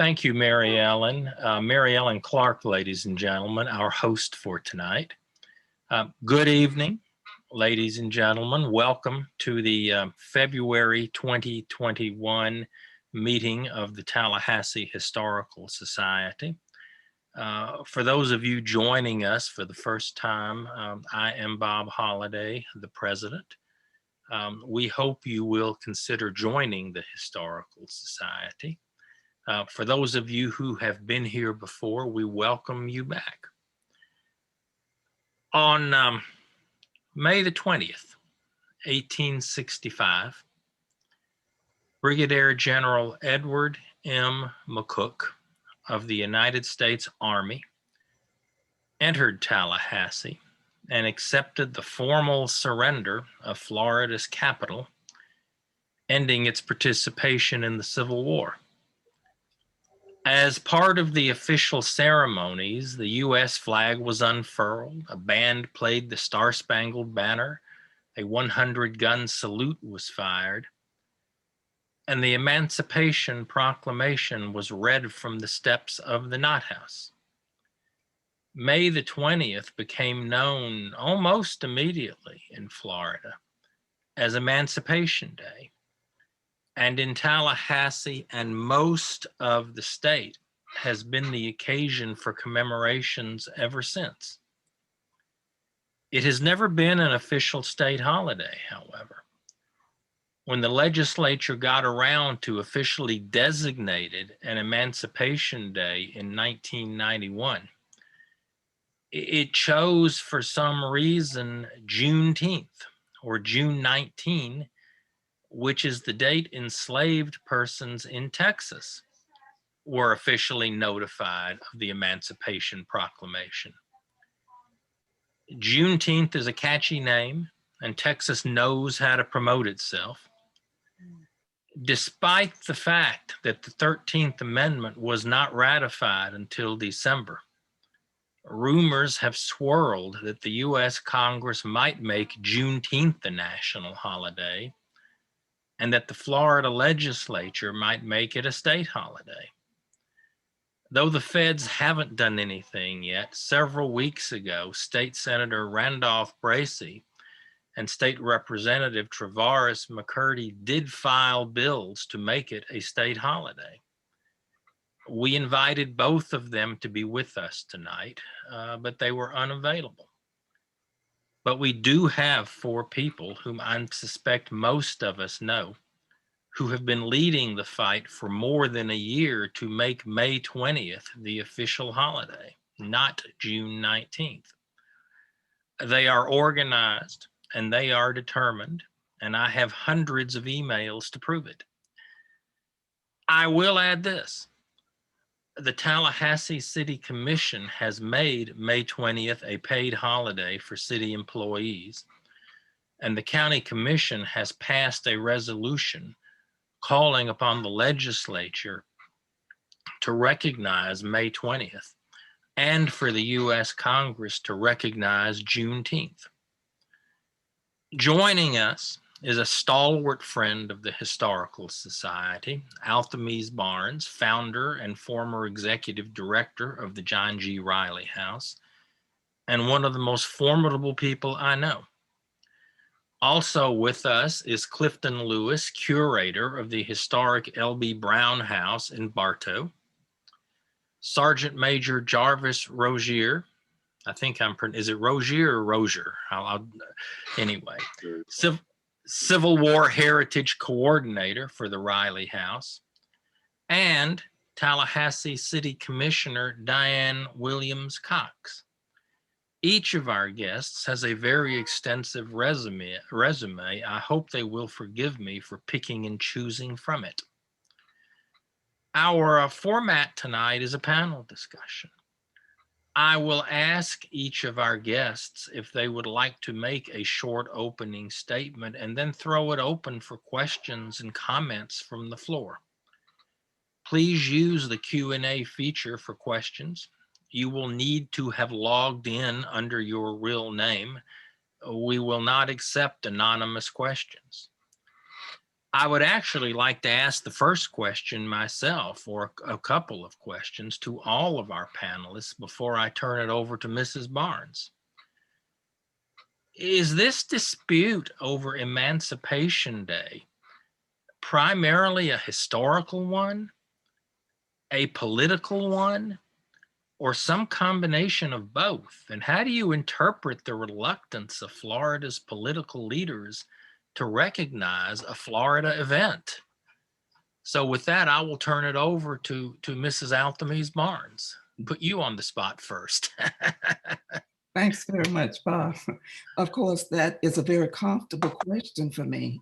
Thank you, Mary Ellen. Mary Ellen Clark, ladies and gentlemen, our host for tonight. Good evening, ladies and gentlemen. Welcome to the February 2021 meeting of the Tallahassee Historical Society. For those of you joining us for the first time, I am Bob Holladay, the president. We hope you will consider joining the Historical Society. For those of you who have been here before, we welcome you back. On May the 20th, 1865, Brigadier General Edward M. McCook of the United States Army entered Tallahassee and accepted the formal surrender of Florida's capital, ending its participation in the Civil War. As part of the official ceremonies, the U.S. flag was unfurled, a band played the Star-Spangled Banner, a 100-gun salute was fired, and the Emancipation Proclamation was read from the steps of the Knott House. May the 20th became known almost immediately in Florida as Emancipation Day. And in Tallahassee and most of the state has been the occasion for commemorations ever since. It has never been an official state holiday, however. When the legislature got around to officially designating an Emancipation Day in 1991, it chose for some reason Juneteenth or June 19, which is the date enslaved persons in Texas were officially notified of the Emancipation Proclamation. Juneteenth is a catchy name, and Texas knows how to promote itself. Despite the fact that the 13th Amendment was not ratified until December, rumors have swirled that the U.S. Congress might make Juneteenth a national holiday, and that the Florida legislature might make it a state holiday. Though the feds haven't done anything yet, several weeks ago, State Senator Randolph Bracy and State Representative Travaris McCurdy did file bills to make it a state holiday. We invited both of them to be with us tonight, but they were unavailable. But we do have four people whom I suspect most of us know who have been leading the fight for more than a year to make May 20th the official holiday, not June 19th. They are organized and they are determined, and I have hundreds of emails to prove it. I will add this. The Tallahassee City Commission has made May 20th a paid holiday for city employees, and the County Commission has passed a resolution calling upon the legislature to recognize May 20th and for the U.S. Congress to recognize Juneteenth. Joining us is a stalwart friend of the Historical Society, Althemese Barnes, founder and former executive director of the John G. Riley House, and one of the most formidable people I know. Also with us is Clifton Lewis, curator of the historic L.B. Brown House in Bartow, Sergeant Major Jarvis Rosier. I think is it Rosier or Rosier? Anyway, Civil War Heritage Coordinator for the Riley House, and Tallahassee City Commissioner Diane Williams-Cox. Each of our guests has a very extensive resume. I hope they will forgive me for picking and choosing from it. Our format tonight is a panel discussion. I will ask each of our guests if they would like to make a short opening statement and then throw it open for questions and comments from the floor. Please use the Q&A feature for questions. You will need to have logged in under your real name. We will not accept anonymous questions. I would actually like to ask the first question myself, or a couple of questions to all of our panelists before I turn it over to Mrs. Barnes. Is this dispute over Emancipation Day primarily a historical one, a political one, or some combination of both? And how do you interpret the reluctance of Florida's political leaders to recognize a Florida event? So with that, I will turn it over to Mrs. Althemese Barnes. Put you on the spot first. Thanks very much, Bob. Of course, that is a very comfortable question for me,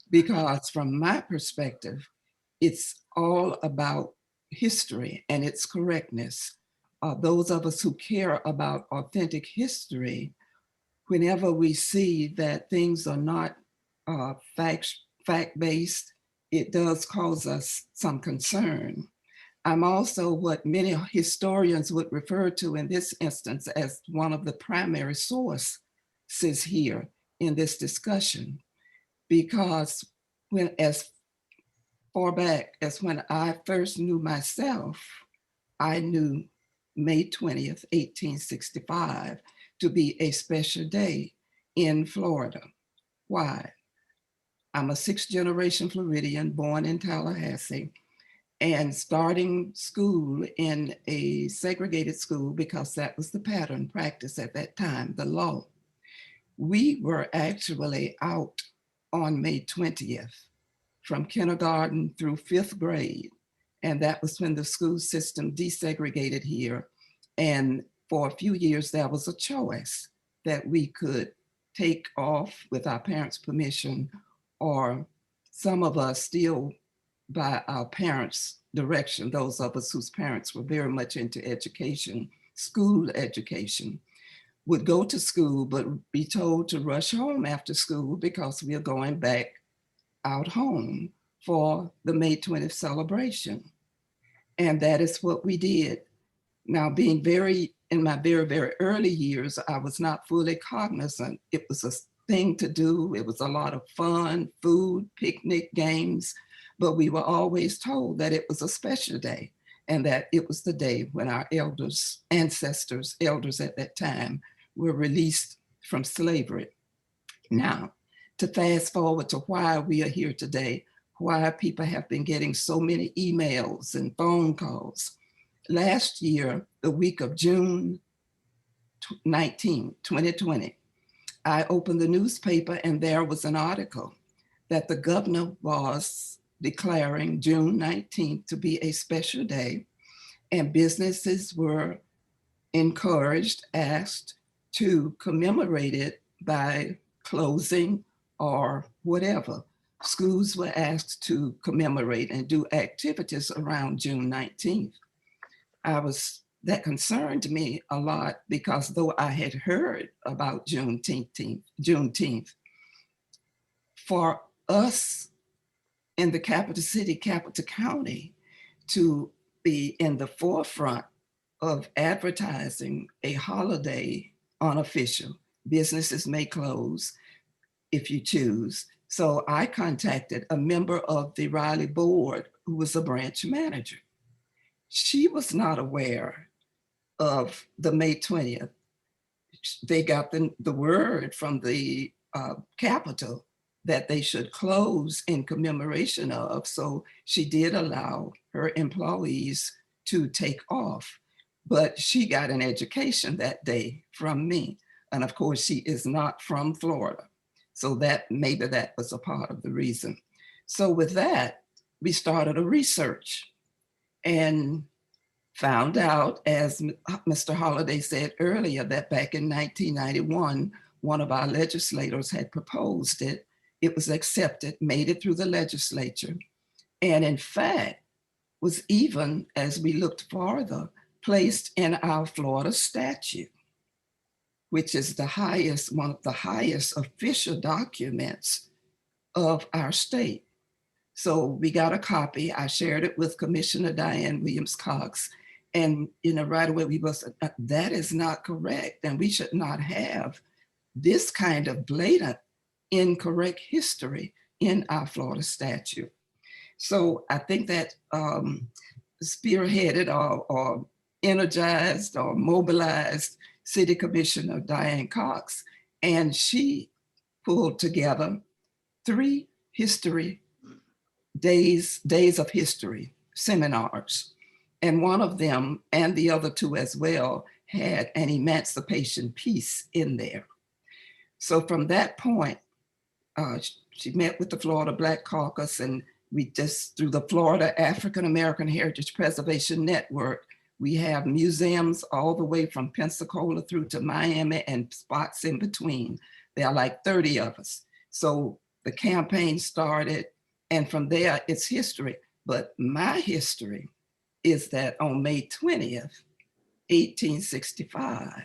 because from my perspective, it's all about history and its correctness. Those of us who care about authentic history, whenever we see that things are not fact-based, it does cause us some concern. I'm also what many historians would refer to in this instance as one of the primary sources here in this discussion, because as far back as when I first knew myself, I knew May 20th, 1865 to be a special day in Florida. Why? I'm a sixth generation Floridian, born in Tallahassee, and starting school in a segregated school because that was the pattern practice at that time, the law. We were actually out on May 20th from kindergarten through fifth grade. And that was when the school system desegregated here. And for a few years, there was a choice that we could take off with our parents' permission, or some of us still by our parents' direction, those of us whose parents were very much into education, school education, would go to school, but be told to rush home after school because we are going back out home for the May 20th celebration. And that is what we did. Now, being in my very, very early years, I was not fully cognizant. It was a thing to do. It was a lot of fun, food, picnic, games, but we were always told that it was a special day and that it was the day when our elders at that time, were released from slavery. Now, to fast forward to why we are here today, why people have been getting so many emails and phone calls. Last year, the week of June 19, 2020, I opened the newspaper and there was an article that the governor was declaring June 19th to be a special day, and businesses were encouraged, asked to commemorate it by closing or whatever. Schools were asked to commemorate and do activities around June 19th. That concerned me a lot because though I had heard about Juneteenth, for us in the capital city, capital county, to be in the forefront of advertising a holiday unofficial. Businesses may close if you choose. So I contacted a member of the Riley board who was a branch manager. She was not aware of the May 20th. They got the word from the Capitol that they should close in commemoration of. So she did allow her employees to take off, but she got an education that day from me. And of course, she is not from Florida. So maybe that was a part of the reason. So with that, we started a research and found out, as Mr. Holladay said earlier, that back in 1991, one of our legislators had proposed it. It was accepted, made it through the legislature, and in fact, was even, as we looked farther, placed in our Florida statute, which is one of the highest official documents of our state. So we got a copy. I shared it with Commissioner Diane Williams-Cox, and right away we was, that is not correct, and we should not have this kind of blatant incorrect history in our Florida statute. So I think that spearheaded or energized or mobilized City Commissioner Diane Cox, and she pulled together 3 history days of history seminars. And one of them, and the other 2 as well, had an emancipation piece in there. So from that point, she met with the Florida Black Caucus, and we just, through the Florida African American Heritage Preservation Network, we have museums all the way from Pensacola through to Miami and spots in between. There are like 30 of us. So the campaign started, and from there it's history. But my history is that on May 20th, 1865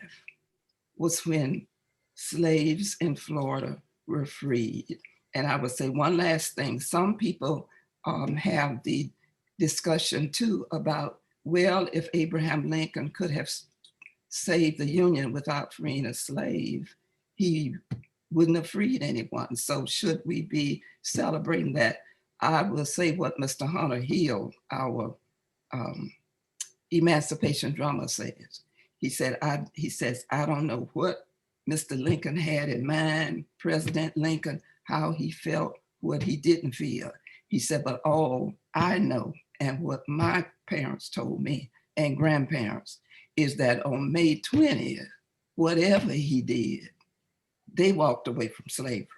was when slaves in Florida were freed. And I would say one last thing. Some people have the discussion too about, well, if Abraham Lincoln could have saved the Union without freeing a slave, he wouldn't have freed anyone. So should we be celebrating that? I will say what Mr. Hunter Hill, our emancipation drummer, says. He says, I don't know what Mr. Lincoln had in mind, President Lincoln, how he felt, what he didn't feel. He said, but all I know and what my parents told me and grandparents is that on May 20th, whatever he did, they walked away from slavery.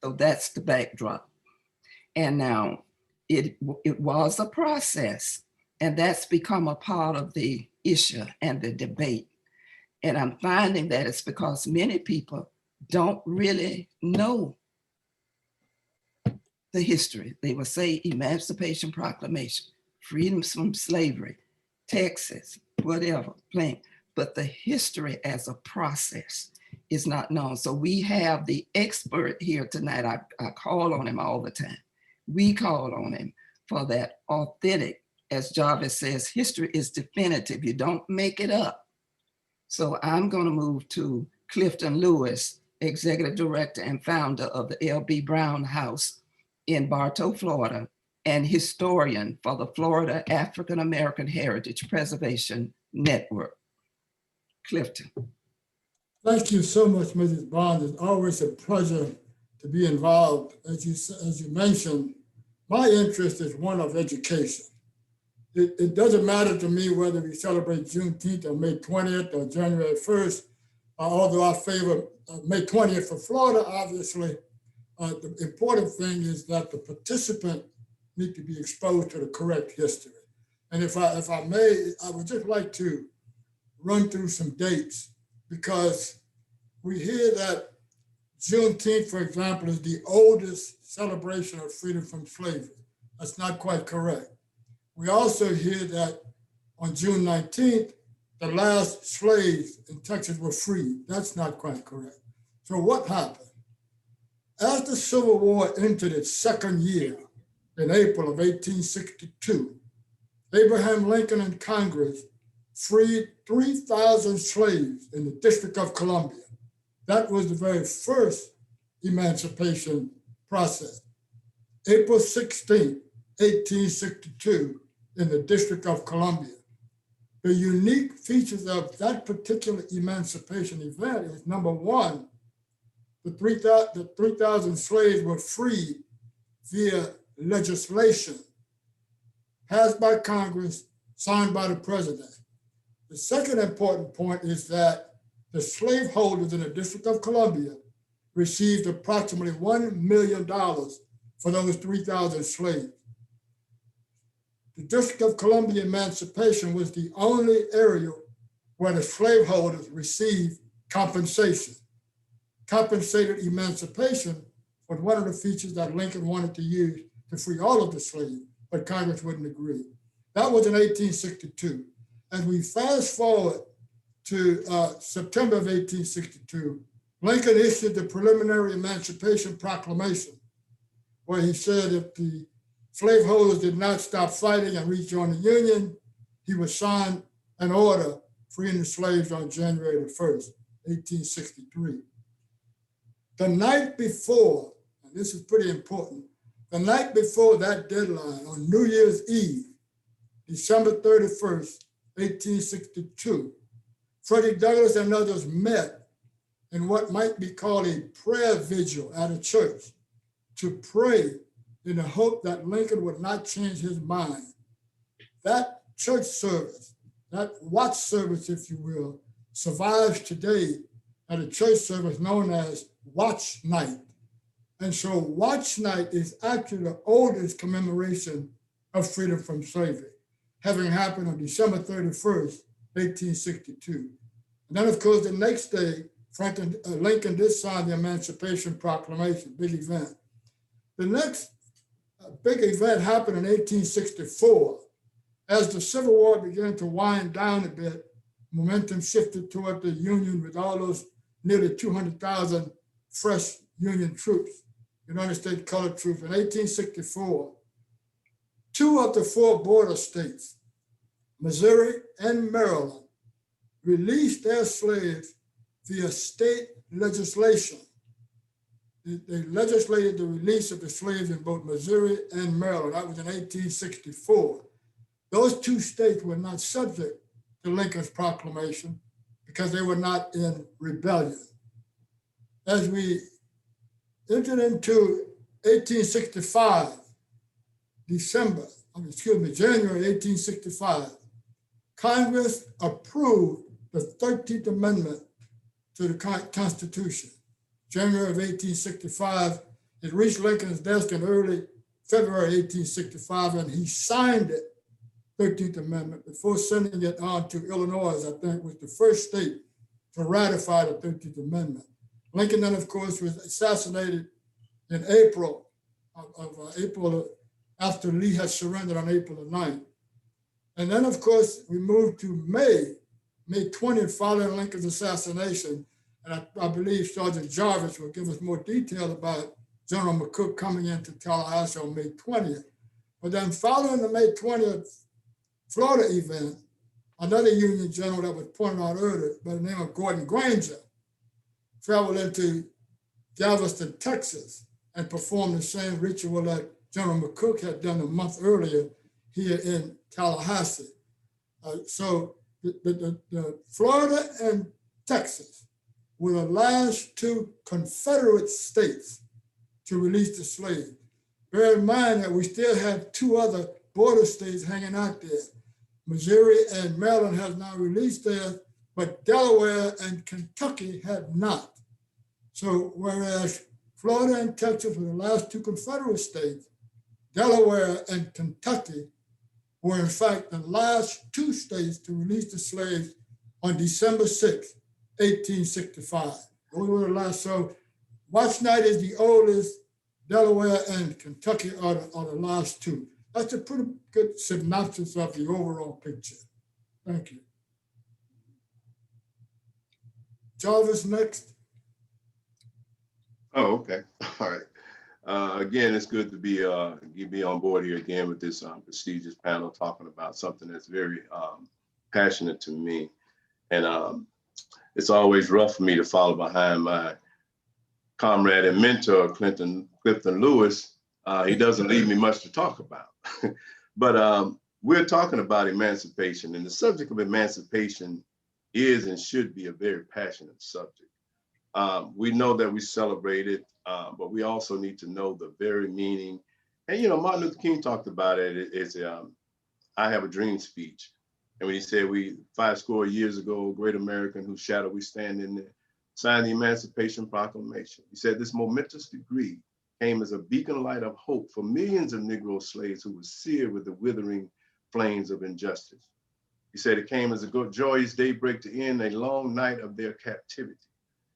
So that's the backdrop. And now it was a process, and that's become a part of the issue and the debate. And I'm finding that it's because many people don't really know the history. They will say Emancipation Proclamation, freedoms from slavery, Texas, whatever, plain. But the history as a process is not known. So we have the expert here tonight. I call on him all the time. We call on him for that authentic, as Jarvis says, history is definitive. You don't make it up. So I'm going to move to Clifton Lewis, Executive Director and founder of the L.B. Brown House in Bartow, Florida, and historian for the Florida African American Heritage Preservation Network. Clifton. Thank you so much, Mrs. Bond. It's always a pleasure to be involved. As you mentioned, my interest is one of education. It doesn't matter to me whether we celebrate Juneteenth or May 20th or January 1st, although I favor May 20th for Florida, obviously. The important thing is that the participant need to be exposed to the correct history. And if I may, I would just like to run through some dates, because we hear that Juneteenth, for example, is the oldest celebration of freedom from slavery. That's not quite correct. We also hear that on June 19th, the last slaves in Texas were freed. That's not quite correct. So what happened? As the Civil War entered its second year in April of 1862, Abraham Lincoln and Congress freed 3,000 slaves in the District of Columbia. That was the very first emancipation process. April 16, 1862, in the District of Columbia. The unique features of that particular emancipation event is, number one, the 3,000 slaves were freed via legislation passed by Congress, signed by the president. The second important point is that the slaveholders in the District of Columbia received approximately $1 million for those 3,000 slaves. The District of Columbia emancipation was the only area where the slaveholders received compensation. Compensated emancipation was one of the features that Lincoln wanted to use to free all of the slaves, but Congress wouldn't agree. That was in 1862. As we fast forward to September of 1862, Lincoln issued the preliminary Emancipation Proclamation, where he said if the slaveholders did not stop fighting and rejoin the Union, he would sign an order freeing the slaves on January the 1st, 1863. The night before, and this is pretty important. The night before that deadline, on New Year's Eve, December 31st, 1862, Frederick Douglass and others met in what might be called a prayer vigil at a church to pray in the hope that Lincoln would not change his mind. That church service, that watch service, if you will, survives today at a church service known as Watch Night. And so Watch Night is actually the oldest commemoration of freedom from slavery, having happened on December 31st, 1862. And then, of course, the next day, Lincoln did sign the Emancipation Proclamation, big event. The next big event happened in 1864. As the Civil War began to wind down a bit, momentum shifted toward the Union with all those nearly 200,000 fresh Union troops, United States colored troops. In 1864, 2 of the 4 border states, Missouri and Maryland, released their slaves via state legislation. They legislated the release of the slaves in both Missouri and Maryland. That was in 1864. Those 2 states were not subject to Lincoln's proclamation because they were not in rebellion. As we entered into 1865, January 1865, Congress approved the 13th Amendment to the Constitution. January of 1865, it reached Lincoln's desk in early February 1865, and he signed it, 13th Amendment, before sending it on to Illinois, I think was the first state to ratify the 13th Amendment. Lincoln then, of course, was assassinated in April after Lee had surrendered on April the 9th. And then, of course, we moved to May 20th, following Lincoln's assassination. And I believe Sergeant Jarvis will give us more detail about General McCook coming into Tallahassee on May 20th. But then following the May 20th Florida event, another Union general that was pointed out earlier by the name of Gordon Granger traveled into Galveston, Texas, and performed the same ritual that General McCook had done a month earlier here in Tallahassee. So the Florida and Texas were the last 2 Confederate states to release the slaves. Bear in mind that we still have 2 other border states hanging out there. Missouri and Maryland have now released theirs, but Delaware and Kentucky have not. So whereas Florida and Texas were the last 2 Confederate states, Delaware and Kentucky were in fact the last 2 states to release the slaves on December 6, 1865. Those were the last. So Watch Night is the oldest. Delaware and Kentucky are the last 2. That's a pretty good synopsis of the overall picture. Thank you. Jarvis, next. Oh, okay. All right. Again, it's good to be on board here again with this prestigious panel talking about something that's very passionate to me. And it's always rough for me to follow behind my comrade and mentor, Clifton Lewis. He doesn't leave me much to talk about. But we're talking about emancipation, and the subject of emancipation is and should be a very passionate subject. We know that we celebrate it, but we also need to know the very meaning. And, Martin Luther King talked about it. It's I Have a Dream speech. And when he said 50 years ago, great American whose shadow we stand in, signed the Emancipation Proclamation. He said this momentous decree came as a beacon light of hope for millions of Negro slaves who were seared with the withering flames of injustice. He said it came as a joyous daybreak to end a long night of their captivity.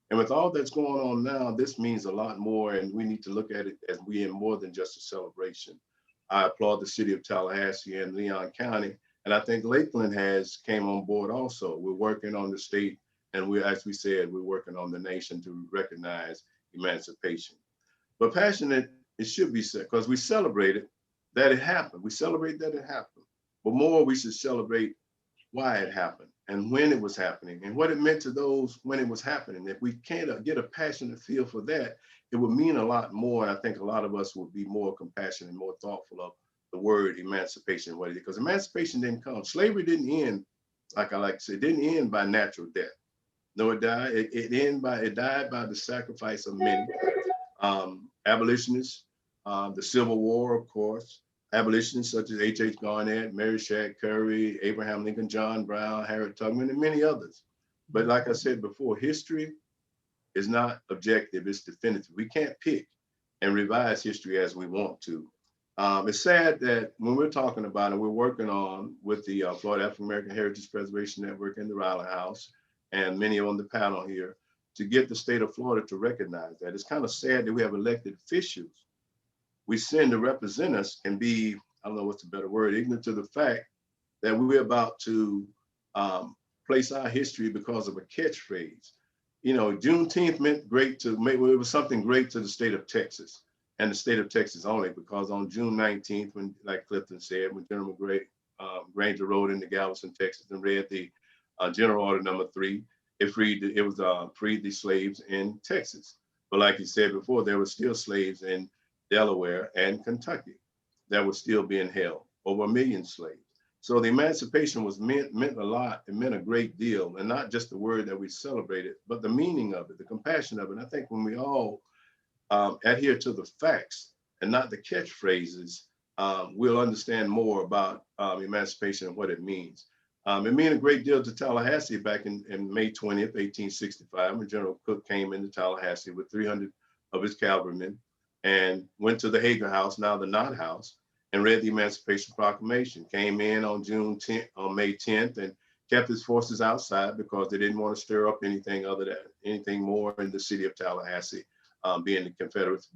And with all that's going on now, this means a lot more, and we need to look at it as we in more than just a celebration. I applaud the city of Tallahassee and Leon County, and I think Lakeland came on board also. We're working on the state, and as we said, we're working on the nation to recognize emancipation. But passionate, it should be said, because we celebrated that it happened. We celebrate that it happened. But more, we should celebrate why it happened. and when it was happening and what it meant to those when it was happening. If we can't get a passionate feel for that, it would mean a lot more. And I think a lot of us would be more compassionate and more thoughtful of the word emancipation, what it is, because emancipation didn't come. Slavery didn't end, like I like to say, it didn't end by natural death. No, it died. It died by the sacrifice of many. Abolitionists, the Civil War, of course, abolitionists such as H.H. Garnett, Mary Shad Curry, Abraham Lincoln, John Brown, Harriet Tubman, and many others. But like I said before, history is not objective, it's definitive. We can't pick and revise history as we want to. It's sad that when we're talking about it, we're working on with the Florida African American Heritage Preservation Network and the Riley House, and many on the panel here, to get the state of Florida to recognize that. It's kind of sad that we have elected officials we send to represent us and be, I don't know what's a better word, ignorant to the fact that we're about to place our history because of a catchphrase. You know, Juneteenth meant it was something great to the state of Texas and the state of Texas only, because on June 19th, when, like Clifton said, when General Granger rode into Galveston, Texas and read the General Order Number 3, it freed the slaves in Texas. But like he said before, there were still slaves in Delaware and Kentucky that were still being held, over 1 million slaves. So the emancipation was meant a lot. It meant a great deal, and not just the word that we celebrated, but the meaning of it, the compassion of it. And I think when we all adhere to the facts and not the catchphrases, we'll understand more about emancipation and what it means. It meant a great deal to Tallahassee back in May 20th, 1865, when General Cook came into Tallahassee with 300 of his cavalrymen and went to the Hager House, now the Knott House, and read the Emancipation Proclamation. Came in on May 10th, and kept his forces outside because they didn't want to stir up anything more in the city of Tallahassee, being the Confederates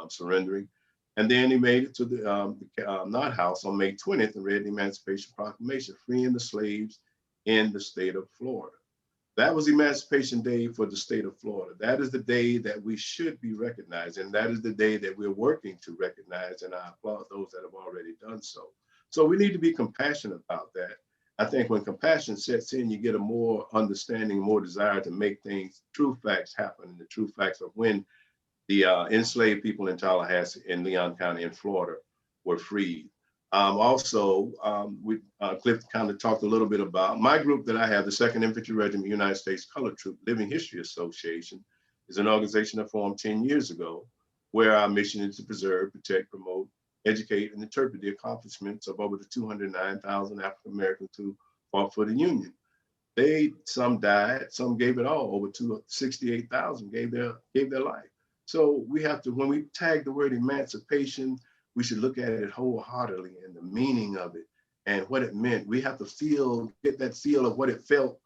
surrendering. And then he made it to the Knott House on May 20th and read the Emancipation Proclamation, freeing the slaves in the state of Florida. That was Emancipation Day for the state of Florida. That is the day that we should be recognized, and that is the day that we're working to recognize, and I applaud those that have already done so. So we need to be compassionate about that. I think when compassion sets in, you get a more understanding, more desire to make things, true facts happen, and the true facts of when the enslaved people in Tallahassee and Leon County in Florida were freed. Clifton kind of talked a little bit about my group that I have, the 2nd Infantry Regiment United States Colored Troop Living History Association, is an organization that formed 10 years ago, where our mission is to preserve, protect, promote, educate, and interpret the accomplishments of over the 209,000 African Americans who fought for the Union. Some died, some gave it all. Over 68,000 gave their life. So we have to, when we tag the word emancipation, we should look at it wholeheartedly and the meaning of it and what it meant. We have to get that feel of what it felt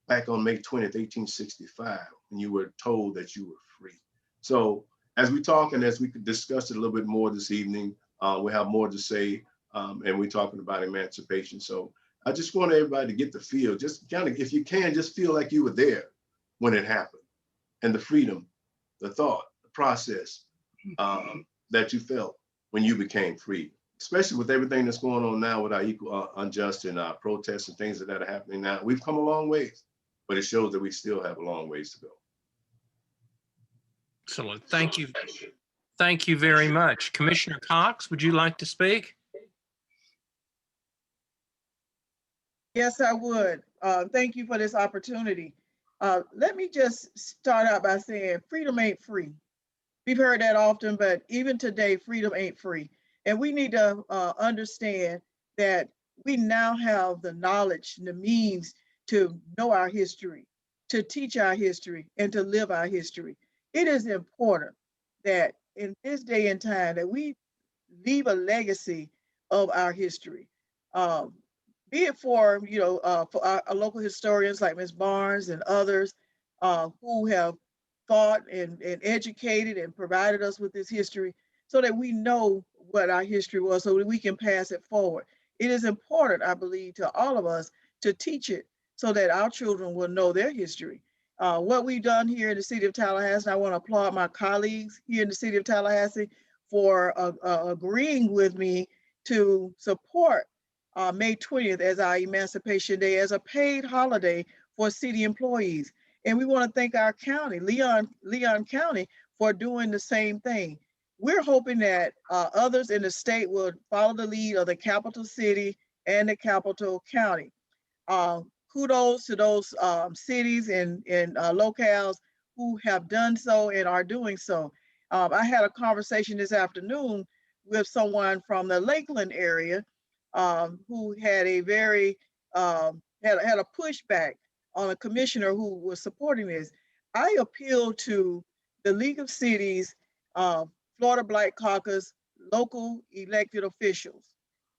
back on May 20th, 1865, when you were told that you were free. So as we talk and as we could discuss it a little bit more this evening, we have more to say, and we're talking about emancipation. So I just want everybody to get the feel, just kind of, if you can, just feel like you were there when it happened, and the freedom, the thought, the process that you felt when you became free, especially with everything that's going on now with our equal unjust and our protests and things that are happening now. We've come a long ways, but it shows that we still have a long ways to go. Excellent. Thank you. Thank you very much. Commissioner Cox, would you like to speak? Yes, I would. Thank you for this opportunity. Let me just start out by saying freedom ain't free. We've heard that often, but even today, freedom ain't free. And we need to understand that we now have the knowledge and the means to know our history, to teach our history, and to live our history. It is important that in this day and time that we leave a legacy of our history. Be it for our local historians like Ms. Barnes and others who have thought and educated and provided us with this history so that we know what our history was so that we can pass it forward. It is important, I believe, to all of us to teach it so that our children will know their history. What we've done here in the city of Tallahassee, I want to applaud my colleagues here in the city of Tallahassee for agreeing with me to support May 20th as our Emancipation Day as a paid holiday for city employees. And we want to thank our county, Leon County, for doing the same thing. We're hoping that others in the state will follow the lead of the capital city and the capital county. Kudos to those cities and locales who have done so and are doing so. I had a conversation this afternoon with someone from the Lakeland area who had a very had a pushback on a commissioner who was supporting this. I appeal to the League of Cities, Florida Black Caucus, local elected officials.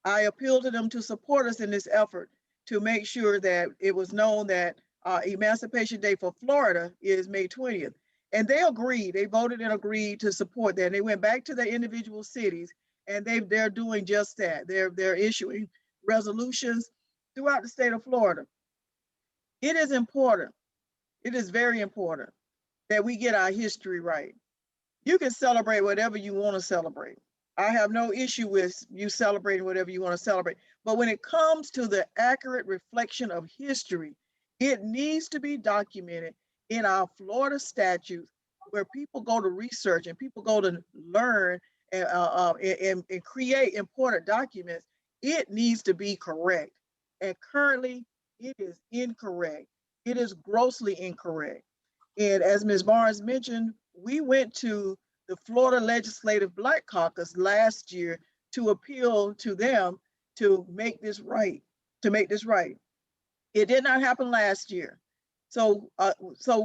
I appeal to them to support us in this effort to make sure that it was known that Emancipation Day for Florida is May 20th. And they agreed, they voted and agreed to support that. And they went back to their individual cities and they're doing just that. They're issuing resolutions throughout the state of Florida. It is important, it is very important that we get our history right. You can celebrate whatever you want to celebrate. I have no issue with you celebrating whatever you want to celebrate. But when it comes to the accurate reflection of history, it needs to be documented in our Florida statutes where people go to research and people go to learn and create important documents. It needs to be correct. And currently, it is incorrect. It is grossly incorrect. And as Ms. Barnes mentioned, we went to the Florida Legislative Black Caucus last year to appeal to them to make this right, It did not happen last year. So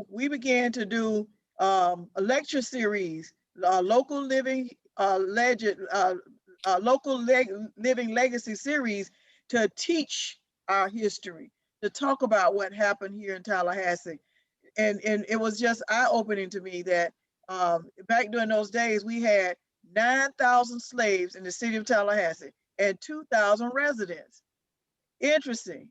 we began to do a lecture series, local living living legacy series to teach our history, to talk about what happened here in Tallahassee. And it was just eye-opening to me that back during those days, we had 9,000 slaves in the city of Tallahassee and 2,000 residents. Interesting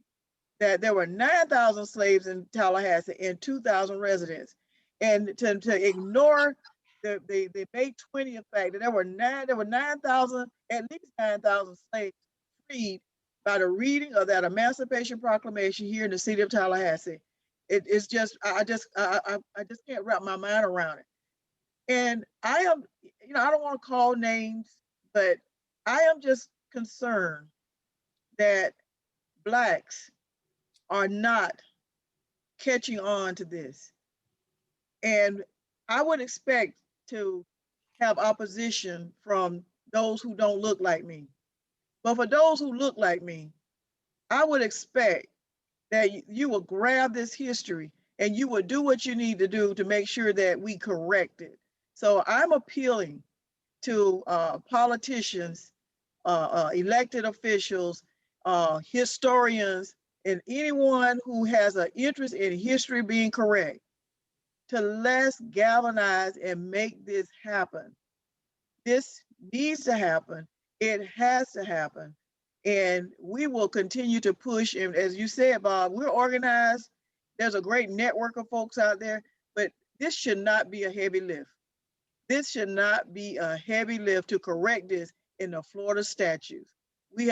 that there were 9,000 slaves in Tallahassee and 2,000 residents. And to ignore the May 20th fact that there were 9,000, at least 9,000 slaves freed by the reading of that Emancipation Proclamation here in the city of Tallahassee. It's just, I just can't wrap my mind around it. And I am, I don't want to call names, but I am just concerned that Blacks are not catching on to this. And I would expect to have opposition from those who don't look like me. But for those who look like me, I would expect that you will grab this history and you will do what you need to do to make sure that we correct it. So I'm appealing to politicians, elected officials, historians, and anyone who has an interest in history being correct to let's galvanize and make this happen. This needs to happen. It has to happen. And we will continue to push. And as you said, Bob, we're organized. There's a great network of folks out there, but this should not be a heavy lift. This should not be a heavy lift to correct this in the Florida statutes. We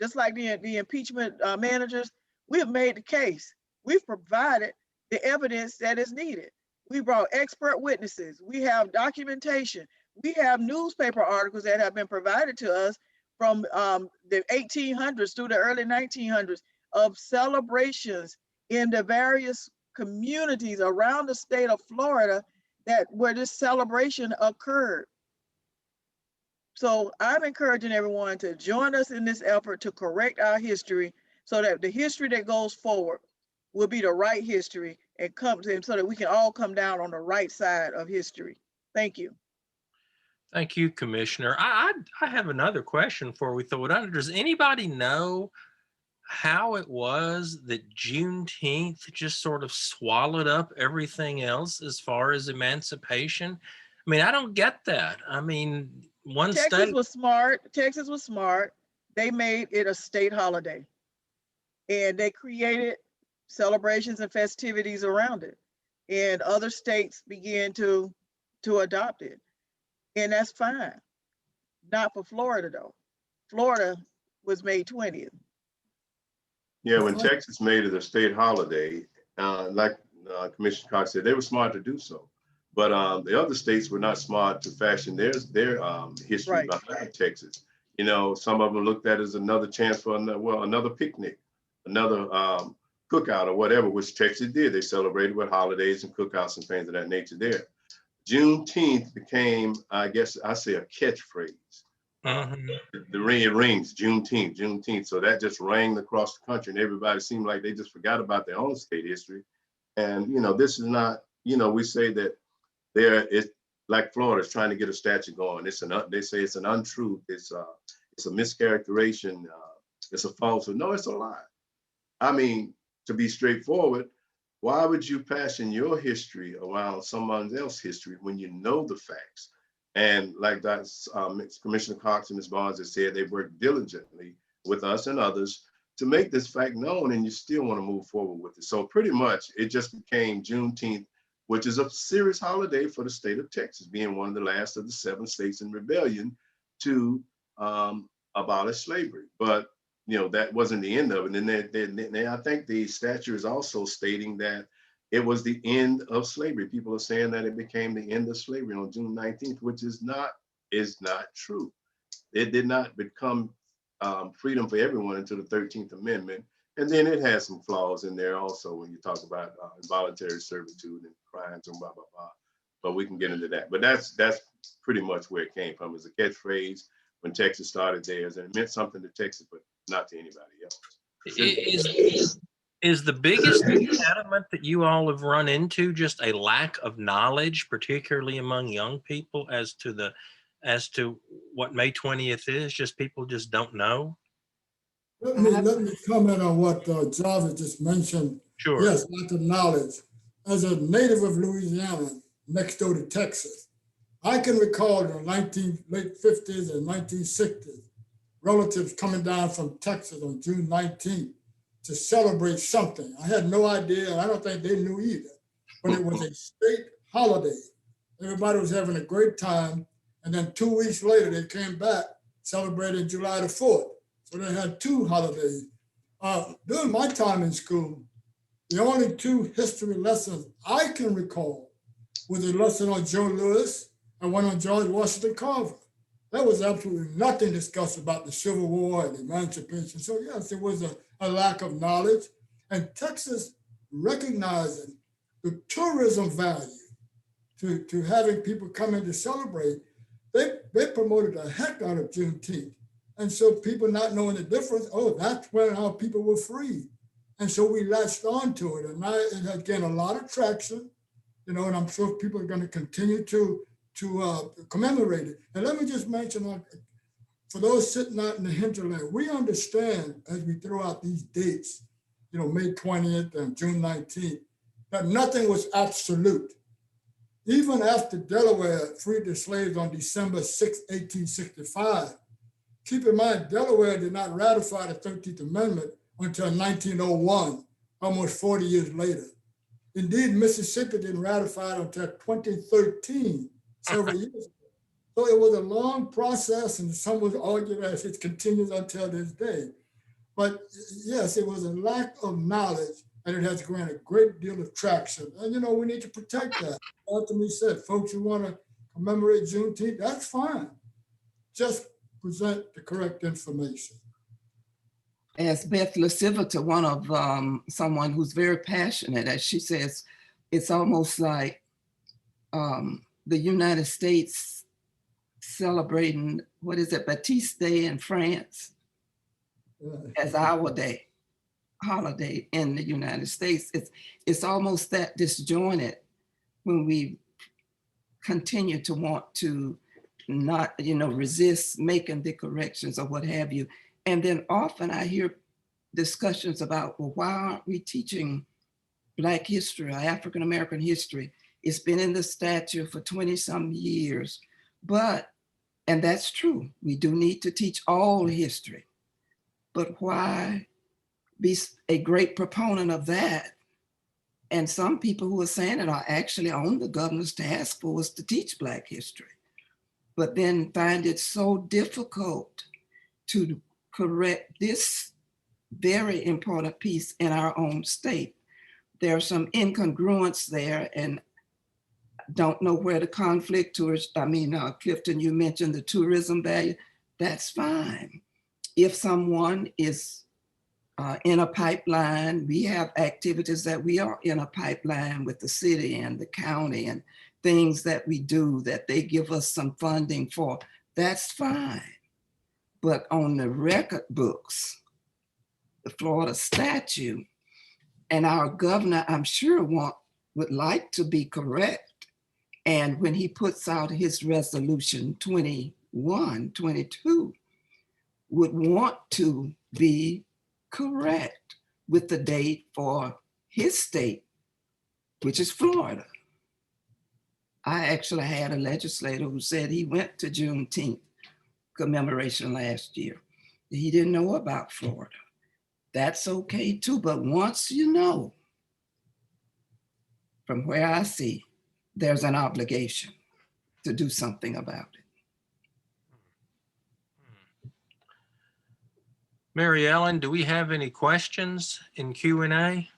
just like the impeachment managers, we have made the case. We've provided the evidence that is needed. We brought expert witnesses. We have documentation. We have newspaper articles that have been provided to us from the 1800s through the early 1900s of celebrations in the various communities around the state of Florida where this celebration occurred. So I'm encouraging everyone to join us in this effort to correct our history so that the history that goes forward will be the right history and so that we can all come down on the right side of history. Thank you. Thank you, Commissioner. I have another question before we throw it under. Does anybody know how it was that Juneteenth just sort of swallowed up everything else as far as emancipation? I mean, I don't get that. I mean, Texas was smart. They made it a state holiday and they created celebrations and festivities around it. And other states began to adopt it. And that's fine. Not for Florida though. Florida was May 20th. Yeah, when Texas made it a state holiday, like Commissioner Cox said, they were smart to do so. But the other states were not smart to fashion their history Right. behind Texas. You know, some of them looked at it as another chance for another picnic, another cookout or whatever, which Texas did. They celebrated with holidays and cookouts and things of that nature there. Juneteenth became, I guess I say, a catchphrase. It rings Juneteenth, Juneteenth. So that just rang across the country, and everybody seemed like they just forgot about their own state history. And you know, this is not, you know, we say that it's like Florida is trying to get a statue going. They say it's an untruth. It's a mischaracterization. It's a falsehood. No, it's a lie. I mean, to be straightforward, why would you passion your history around someone else's history when you know the facts? And like that, Commissioner Cox and Ms. Barnes has said, they've worked diligently with us and others to make this fact known, and you still want to move forward with it. So pretty much it just became Juneteenth, which is a serious holiday for the state of Texas, being one of the last of the 7 states in rebellion to abolish slavery. But you know, that wasn't the end of it. And then I think the statute is also stating that it was the end of slavery. People are saying that it became the end of slavery on June 19th, which is not true. It did not become freedom for everyone until the 13th Amendment. And then it has some flaws in there also when you talk about involuntary servitude and crimes and blah, blah, blah. But we can get into that. But that's pretty much where it came from, as a catchphrase when Texas started theirs. And it meant something to Texas, but not to anybody else. Is the biggest impediment that you all have run into just a lack of knowledge, particularly among young people, as to what May 20th is? Just people just don't know? Let me comment on what Jarvis just mentioned. Sure. Yes, lack of knowledge. As a native of Louisiana, next door to Texas, I can recall the late 50s and 1960s, relatives coming down from Texas on June 19th to celebrate something. I had no idea, and I don't think they knew either, but it was a state holiday. Everybody was having a great time, and then 2 weeks later, they came back celebrating July the 4th. So they had 2 holidays. During my time in school, the only 2 history lessons I can recall was a lesson on Joe Louis and one on George Washington Carver. There was absolutely nothing discussed about the Civil War and Emancipation. So yes, there was a lack of knowledge, and Texas recognizing the tourism value to having people come in to celebrate, they promoted the heck out of Juneteenth. And so people not knowing the difference, oh, that's when our people were free. And so we latched on to it. And now it has gained a lot of traction, you know, and I'm sure people are going to continue to commemorate it. And let me just mention, for those sitting out in the hinterland, we understand as we throw out these dates, you know, May 20th and June 19th, that nothing was absolute. Even after Delaware freed the slaves on December 6, 1865, keep in mind, Delaware did not ratify the 13th Amendment until 1901, almost 40 years later. Indeed, Mississippi didn't ratify it until 2013, several years ago. So it was a long process, and some would argue that it continues until this day. But yes, it was a lack of knowledge, and it has gained a great deal of traction. And you know, we need to protect that. Althemese said, folks who want to commemorate Juneteenth, that's fine. Just present the correct information. As Beth Lasivita, one of someone who's very passionate, as she says, it's almost like the United States celebrating, what is it, Baptiste Day in France as our day, holiday in the United States. It's almost that disjointed when we continue to want to not, you know, resist making the corrections or what have you. And then often I hear discussions about, well, why aren't we teaching Black history or African-American history? It's been in the statute for 20 some years, but, and that's true, we do need to teach all history, but why be a great proponent of that? And some people who are saying it are actually on the governor's task force to teach Black history, but then find it so difficult to correct this very important piece in our own state. There's some incongruence there, and don't know where the conflict Clifton, you mentioned the tourism value. That's fine. If someone is in a pipeline, we have activities that we are in a pipeline with the city and the county and things that we do that they give us some funding for, that's fine. But on the record books, the Florida statute, and our governor, I'm sure would like to be correct. And when he puts out his resolution 21, 22, would want to be correct with the date for his state, which is Florida. I actually had a legislator who said he went to Juneteenth commemoration last year. He didn't know about Florida. That's okay too, but once you know, from where I see, there's an obligation to do something about it. Mary Ellen, do we have any questions in Q&A?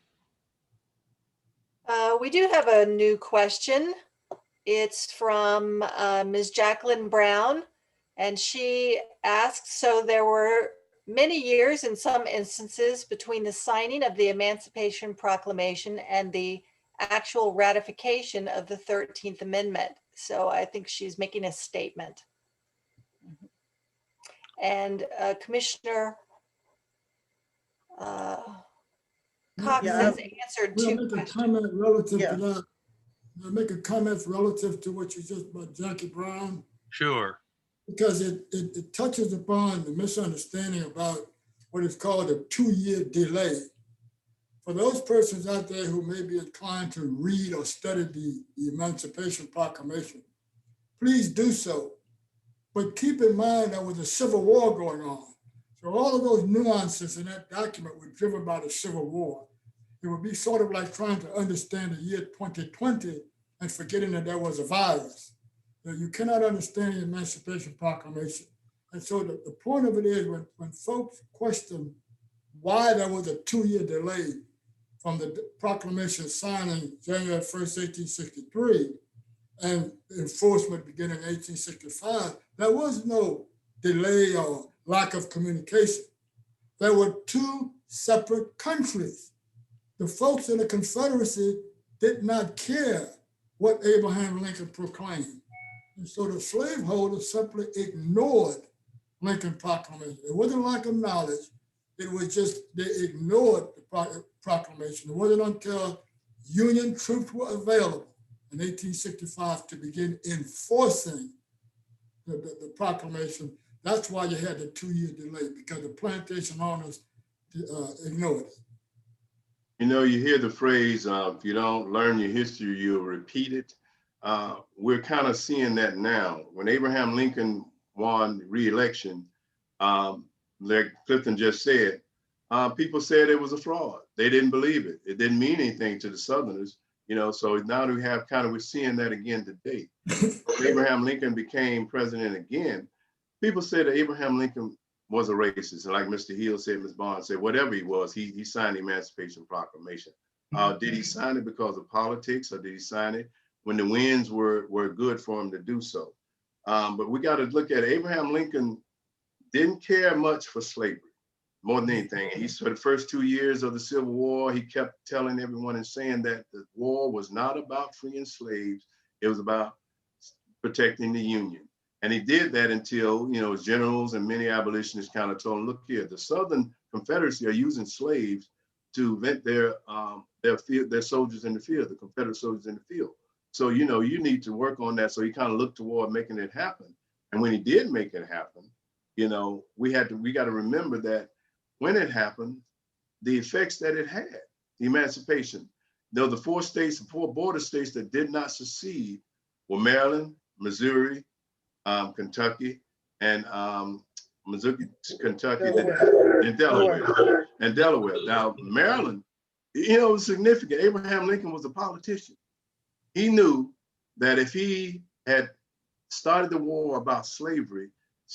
We do have a new question. It's from Ms. Jacqueline Brown, and she asks, so there were many years in some instances between the signing of the Emancipation Proclamation and the actual ratification of the 13th Amendment. So I think she's making a statement. And Commissioner Cox Yeah, has answered two We'll make a questions. comment relative Yeah. to that. I'll make a comment relative to what you just about Jackie Brown, Sure. because it touches upon the misunderstanding about what is called a 2-year delay. For those persons out there who may be inclined to read or study the Emancipation Proclamation, please do so. But keep in mind there was a Civil War going on. So all of those nuances in that document were driven by the Civil War. It would be sort of like trying to understand the year 2020 and forgetting that there was a virus. You cannot understand the Emancipation Proclamation. And so the point of it is when folks question why there was a 2-year delay from the proclamation signing January 1st, 1863, and enforcement beginning 1865, there was no delay or lack of communication. There were 2 separate countries. The folks in the Confederacy did not care what Abraham Lincoln proclaimed. And so the slaveholders simply ignored Lincoln Proclamation. It wasn't lack of knowledge. It was just they ignored the proclamation. It wasn't until Union troops were available in 1865 to begin enforcing the proclamation. That's why you had the 2-year delay, because the plantation owners ignored it. You know, you hear the phrase, if you don't learn your history, you'll repeat it. We're kind of seeing that now. When Abraham Lincoln won re-election, like Clifton just said, people said it was a fraud. They didn't believe it. It didn't mean anything to the Southerners, you know, so now we have we're seeing that again today. When Abraham Lincoln became president again, people said that Abraham Lincoln was a racist. And like Mr. Hill said, Ms. Barnes said, whatever he was, he signed the Emancipation Proclamation. Did he sign it because of politics, or did he sign it when the winds were good for him to do so? But we got to look at it. Abraham Lincoln didn't care much for slavery, more than anything. And for the first 2 years of the Civil War, he kept telling everyone and saying that the war was not about freeing slaves. It was about protecting the Union. And he did that until, you know, his generals and many abolitionists kind of told him, look here, the Southern Confederacy are using slaves to vent their soldiers in the field, the Confederate soldiers in the field. So, you know, you need to work on that. So he kind of looked toward making it happen. And when he did make it happen, you know, we got to remember that when it happened, the effects that it had, the emancipation. Though the 4 border states that did not secede were Maryland, Missouri, Kentucky, and Delaware. Now, Maryland, you know, was significant. Abraham Lincoln was a politician. He knew that if he had started the war about slavery,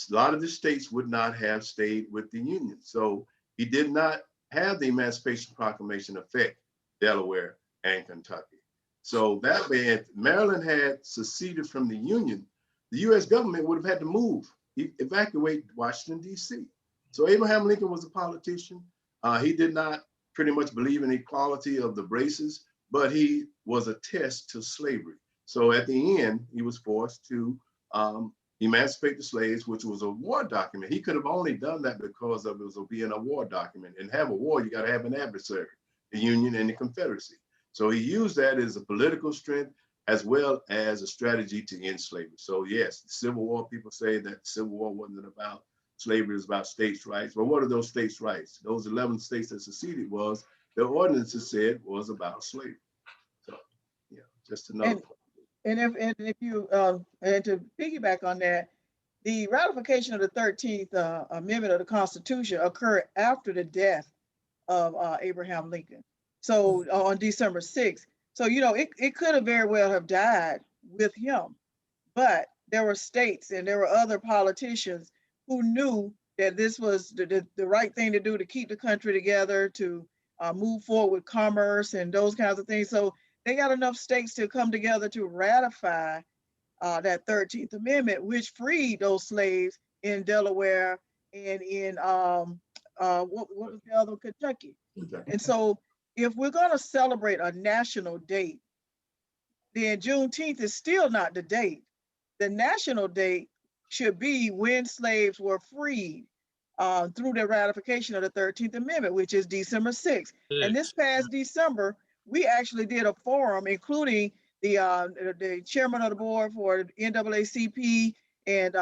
a lot of the states would not have stayed with the Union. So he did not have the Emancipation Proclamation affect Delaware and Kentucky. So that way, if Maryland had seceded from the Union, the US government would have had to move, evacuate Washington, DC. So Abraham Lincoln was a politician. He did not pretty much believe in equality of the races, but he was a test to slavery. So at the end, he was forced to emancipate the slaves, which was a war document. He could have only done that because of it was being a war document. And have a war, you got to have an adversary, the Union and the Confederacy. So he used that as a political strength as well as a strategy to end slavery. So yes, the Civil War, people say that the Civil War wasn't about slavery, it was about states' rights. But what are those states' rights? Those 11 states that seceded was, the ordinances said was about slavery. So yeah, just another point. And if you and to piggyback on that, the ratification of the 13th Amendment of the Constitution occurred after the death of Abraham Lincoln. So on December 6th. So, you know, it could have very well have died with him, but there were states and there were other politicians who knew that this was the right thing to do to keep the country together, to move forward with commerce and those kinds of things. So they got enough states to come together to ratify that 13th Amendment, which freed those slaves in Delaware and in what was the other, Kentucky. And so if we're going to celebrate a national date, then Juneteenth is still not the date. The national date should be when slaves were freed through the ratification of the 13th Amendment, which is December 6th. And this past December, we actually did a forum, including the chairman of the board for NAACP and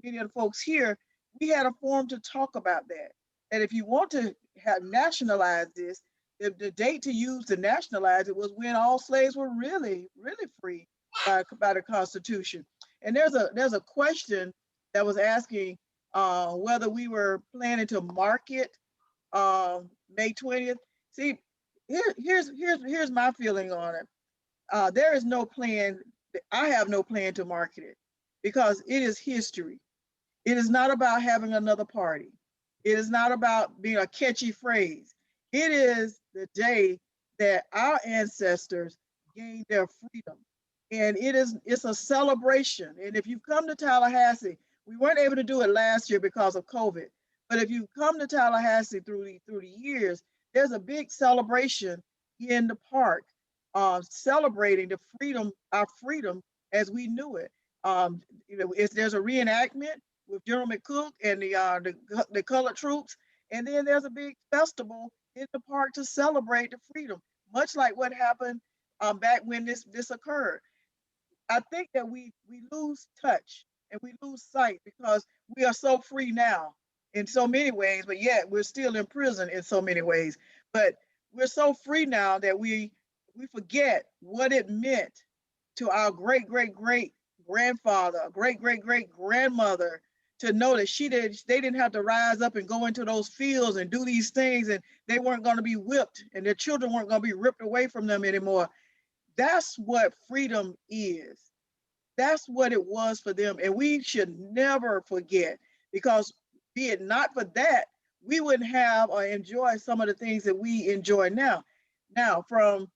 many of the folks here. We had a forum to talk about that. And if you want to have nationalize this, the date to use to nationalize it was when all slaves were really, really free by the Constitution. And there's a question that was asking whether we were planning to mark it May 20th. See, here's my feeling on it. There is no plan. I have no plan to market it because it is history. It is not about having another party. It is not about being a catchy phrase. It is the day that our ancestors gained their freedom. And it's a celebration. And if you come to Tallahassee, we weren't able to do it last year because of COVID, but if you come to Tallahassee through the years, there's a big celebration in the park, celebrating the freedom, our freedom as we knew it. You know, there's a reenactment with General McCook and the colored troops, and then there's a big festival in the park to celebrate the freedom, much like what happened back when this occurred. I think that we lose touch and we lose sight because we are so free now in so many ways, but yet we're still in prison in so many ways. But we're so free now that we forget what it meant to our great grandfather, great grandmother, to know that they didn't have to rise up and go into those fields and do these things, and they weren't going to be whipped, and their children weren't going to be ripped away from them anymore. That's what freedom is. That's what it was for them, and we should never forget, because be it not for that, we wouldn't have or enjoy some of the things that we enjoy now. Now, from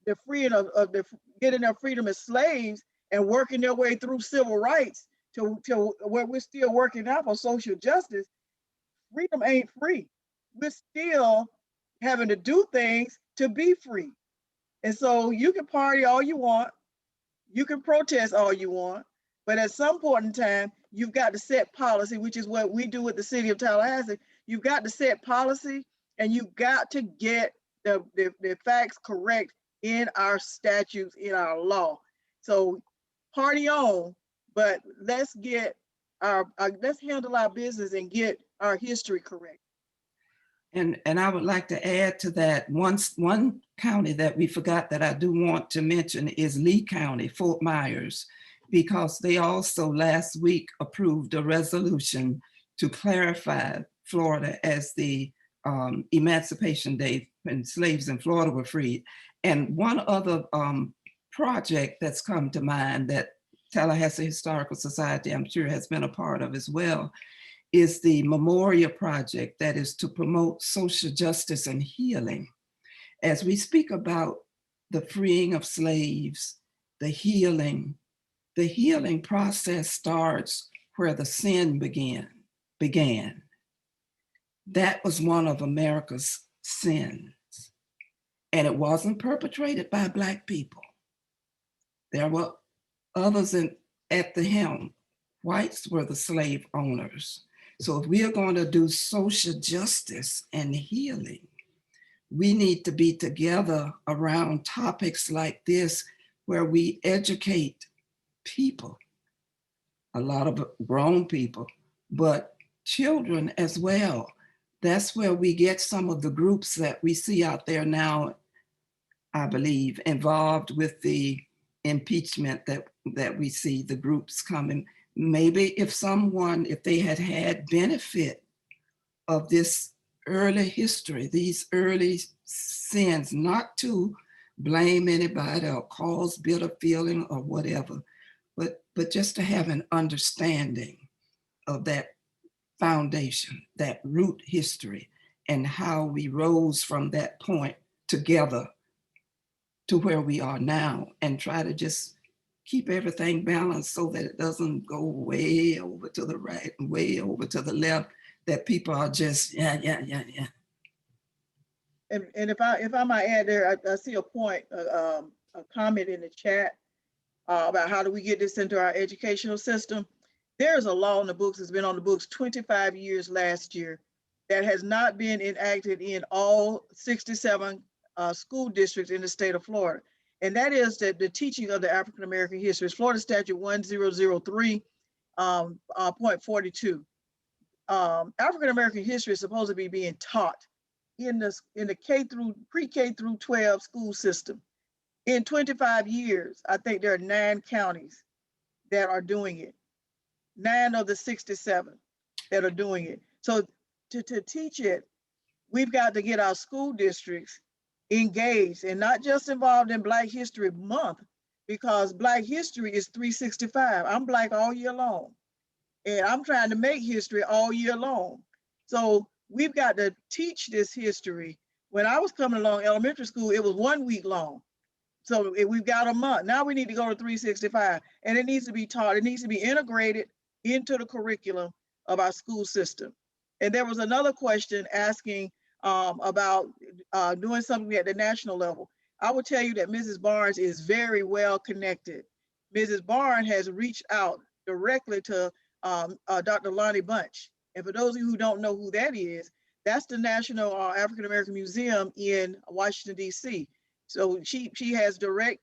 the freeing of the getting their freedom as slaves and working their way through civil rights to where we're still working out for social justice, freedom ain't free. We're still having to do things to be free. And so you can party all you want, you can protest all you want, but at some point in time, you've got to set policy, which is what we do with the city of Tallahassee. You've got to set policy, and you've got to get the facts correct in statutes, in our law. So party on, but let's handle our business and get our history correct. And I would like to add to that, one county that we forgot that I do want to mention is Lee County, Fort Myers, because they also last week approved a resolution to clarify Florida as the Emancipation Day when slaves in Florida were freed. And one other project that's come to mind that Tallahassee Historical Society, I'm sure has been a part of as well, is the Memorial Project that is to promote social justice and healing. As we speak about the freeing of slaves, the healing process starts where the sin began. That was one of America's sins. And it wasn't perpetrated by Black people. There were others at the helm. Whites were the slave owners. So if we are going to do social justice and healing, we need to be together around topics like this where we educate people, a lot of grown people, but children as well. That's where we get some of the groups that we see out there now, I believe, involved with the impeachment that we see the groups coming. Maybe if they had benefit of this early history, these early sins, not to blame anybody or cause bitter feeling or whatever, but just to have an understanding of that foundation, that root history, and how we rose from that point together to where we are now, and try to just keep everything balanced so that it doesn't go way over to the right and way over to the left, that people are just, yeah. And if I might add there, I see a point, a comment in the chat about how do we get this into our educational system. There's a law in the books, it's been on the books 25 years last year, that has not been enacted in all 67 school districts in the state of Florida. And that is that the teaching of the African American history. It's Florida Statute 1003.42. African American history is supposed to be being taught in the pre-K through 12 school system. In 25 years, I think there are 9 counties that are doing it. 9 of the 67 that are doing it. So to teach it, we've got to get our school districts engaged, and not just involved in Black History Month, because Black history is 365. I'm Black all year long, and I'm trying to make history all year long. So we've got to teach this history. When I was coming along elementary school, it was 1 week long. So we've got a month. Now we need to go to 365, and it needs to be taught. It needs to be integrated into the curriculum of our school system. And there was another question asking about doing something at the national level. I will tell you that Mrs. Barnes is very well connected. Mrs. Barnes has reached out directly to Dr. Lonnie Bunch. And for those of you who don't know who that is, that's the National African American Museum in Washington, D.C. So she has direct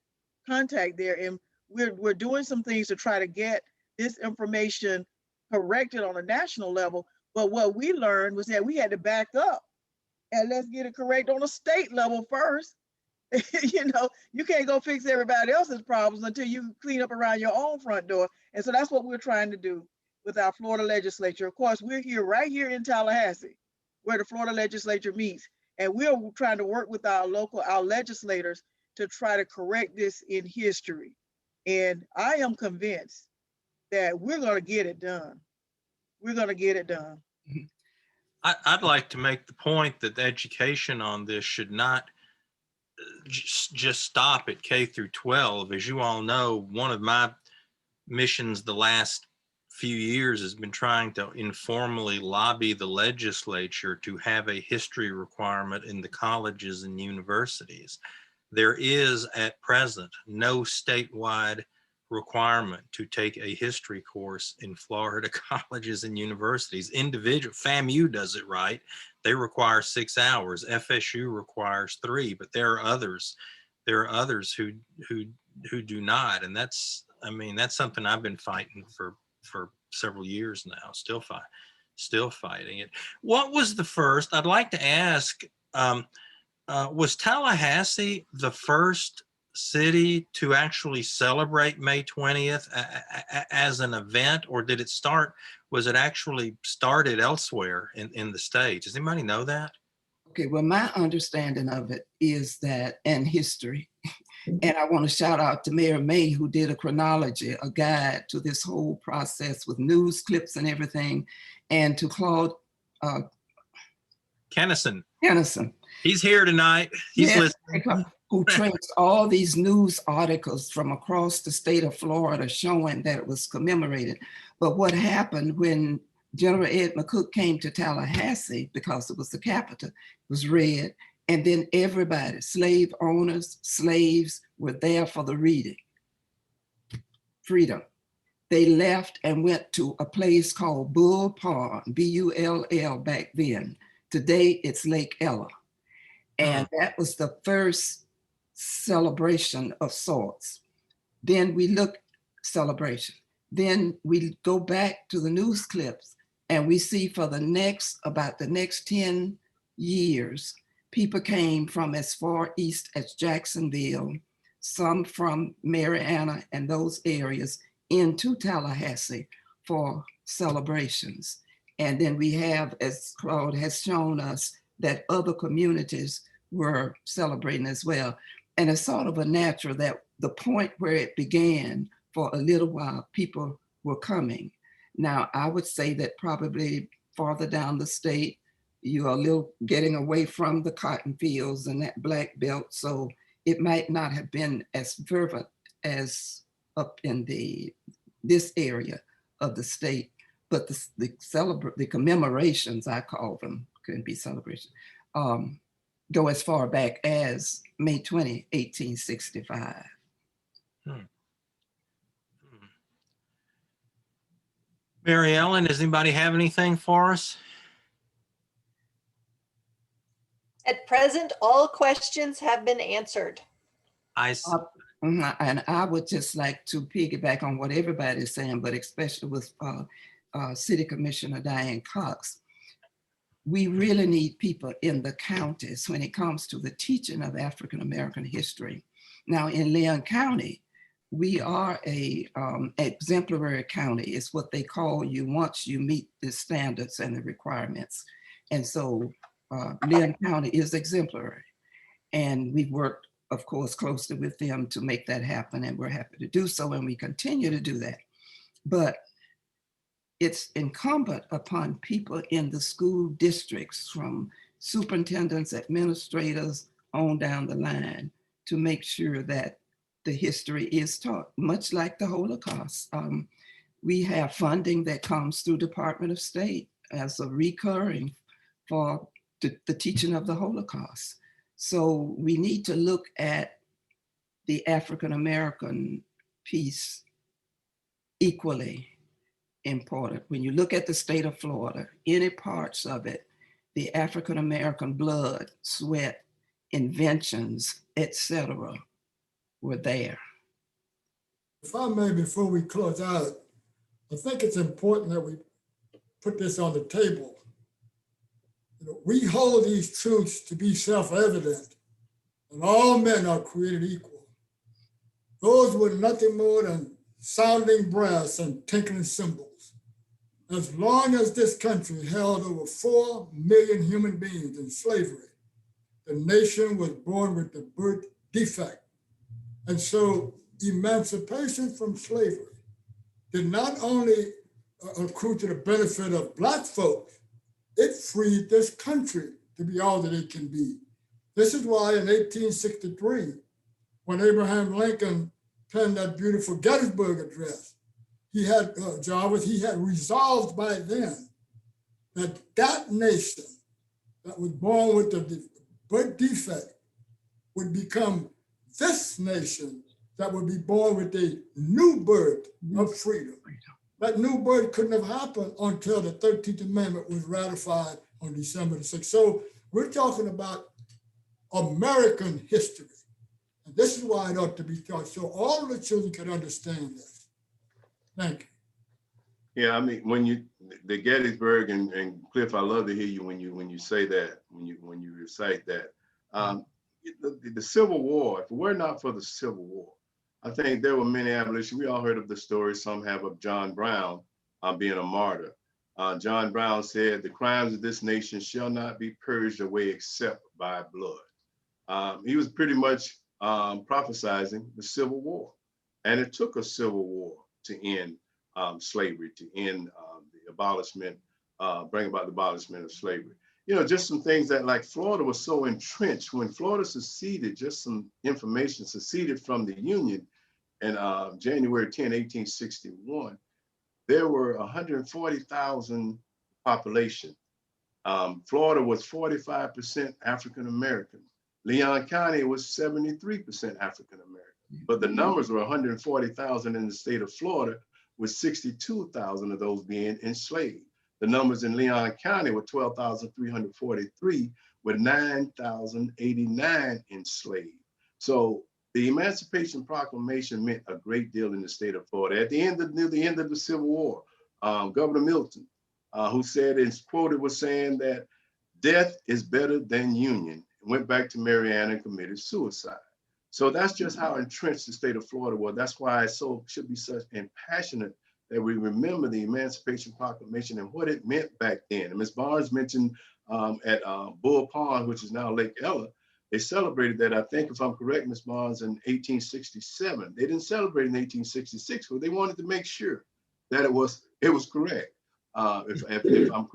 contact there, and we're doing some things to try to get this information corrected on a national level. But what we learned was that we had to back up and let's get it correct on a state level first. You know, you can't go fix everybody else's problems until you clean up around your own front door. And so that's what we're trying to do with our Florida legislature. Of course, we're here right here in Tallahassee, where the Florida legislature meets. And we're trying to work with our legislators to try to correct this in history. And I am convinced that we're going to get it done. We're going to get it done. I'd like to make the point that education on this should not just stop at K through 12. As you all know, one of my missions the last few years has been trying to informally lobby the legislature to have a history requirement in the colleges and universities. There is at present no statewide requirement to take a history course in Florida colleges and universities. Individual, FAMU does it right. They require 6 hours. FSU requires 3, but there are others who do not. And that's something I've been fighting for several years now, still fighting it. What was the first, I'd like to ask, was Tallahassee the first city to actually celebrate May 20th as an event, or was it actually started elsewhere in the States? Does anybody know that? Okay, well, my understanding of it is that, and history, And I want to shout out to Mary May, who did a chronology, a guide to this whole process with news clips and everything, and to Claude Kennison, Kennison. he's here tonight. He's Yes, listening. who traced all these news articles from across the state of Florida showing that it was commemorated. But what happened when General Ed McCook came to Tallahassee, because it was the capital, was read, and then everybody, slave owners, slaves, were there for the reading. Freedom. They left and went to a place called Bull Pond, B-U-L-L back then. Today it's Lake Ella. And that was the first celebration of sorts. Then we look, celebration. Then we go back to the news clips and we see for the next, about the next 10 years, people came from as far east as Jacksonville, some from Mariana and those areas into Tallahassee for celebrations. And then we have, as Claude has shown us, that other communities were celebrating as well. And it's sort of a natural that the point where it began, for a little while, people were coming. Now, I would say that probably farther down the state, you're a little getting away from the cotton fields and that black belt. So it might not have been as fervent as up in this area of the state. But the commemorations, I call them, couldn't be celebration, go as far back as May 20, 1865. Mary Ellen, does anybody have anything for us? At present, all questions have been answered. And I would just like to piggyback on what everybody's saying, but especially with City Commissioner Diane Cox. We really need people in the counties when it comes to the teaching of African-American history. Now in Leon County, we are a exemplary county. It's what they call you once you meet the standards and the requirements. And so Leon County is exemplary. And we've worked, of course, closely with them to make that happen. And we're happy to do so. And we continue to do that. But it's incumbent upon people in the school districts, from superintendents, administrators, on down the line, to make sure that the history is taught, much like the Holocaust. We have funding that comes through Department of State as a recurring for the teaching of the Holocaust. So we need to look at the African-American piece equally important. When you look at the state of Florida, any parts of it, the African-American blood, sweat, inventions, etc., were there. If I may, before we close out, I think it's important that we put this on the table. We hold these truths to be self-evident, and all men are created equal. Those were nothing more than sounding brass and tinkling cymbals. As long as this country held over 4 million human beings in slavery, the nation was born with the birth defect. And so emancipation from slavery did not only accrue to the benefit of Black folks, it freed this country to be all that it can be. This is why in 1863, when Abraham Lincoln penned that beautiful Gettysburg Address, he had, Jarvis, he had resolved by then that nation that was born with the birth defect would become this nation that would be born with a new birth of freedom. That new birth couldn't have happened until the 13th Amendment was ratified on December the 6th. So we're talking about American history. And this is why it ought to be taught, so all of the children can understand this. Thank you. Yeah, I mean, when the Gettysburg and Cliff, I love to hear you when you say that, when you recite that. The Civil War, if it were not for the Civil War, I think there were many abolitionists. We all heard of the story, some have, of John Brown being a martyr. John Brown said, "The crimes of this nation shall not be purged away except by blood." He was pretty much prophesizing the Civil War. And it took a civil war to end slavery, to end the abolishment, bring about the abolishment of slavery. You know, just some things that, like, Florida was so entrenched. When Florida seceded, just some information, seceded from the Union in January 10, 1861, there were 140,000 population. Florida was 45% African-American. Leon County was 73% African-American. But the numbers were 140,000 in the state of Florida, with 62,000 of those being enslaved. The numbers in Leon County were 12,343, with 9,089 enslaved. So the Emancipation Proclamation meant a great deal in the state of Florida. At the end of the Civil War, Governor Milton, who said, and quoted, was saying that death is better than union, went back to Marianna and committed suicide. So that's just how entrenched the state of Florida was. That's why it should be such passionate that we remember the Emancipation Proclamation and what it meant back then. And Ms. Barnes mentioned at Bull Pond, which is now Lake Ella, they celebrated that, I think, if I'm correct, Ms. Barnes, in 1867. They didn't celebrate in 1866, but they wanted to make sure that it was correct, if I'm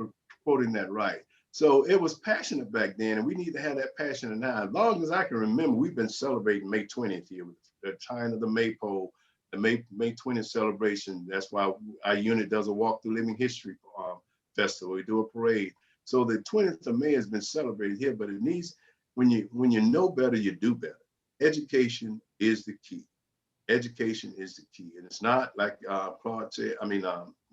quoting that right. So it was passionate back then, and we need to have that passion now. As long as I can remember, we've been celebrating May 20th here with the tying of the maypole, the May 20th celebration. That's why our unit does a Walk Through Living History festival. We do a parade. So the 20th of May has been celebrated here, but it needs, when you know better, you do better. Education is the key. Education is the key, and it's not like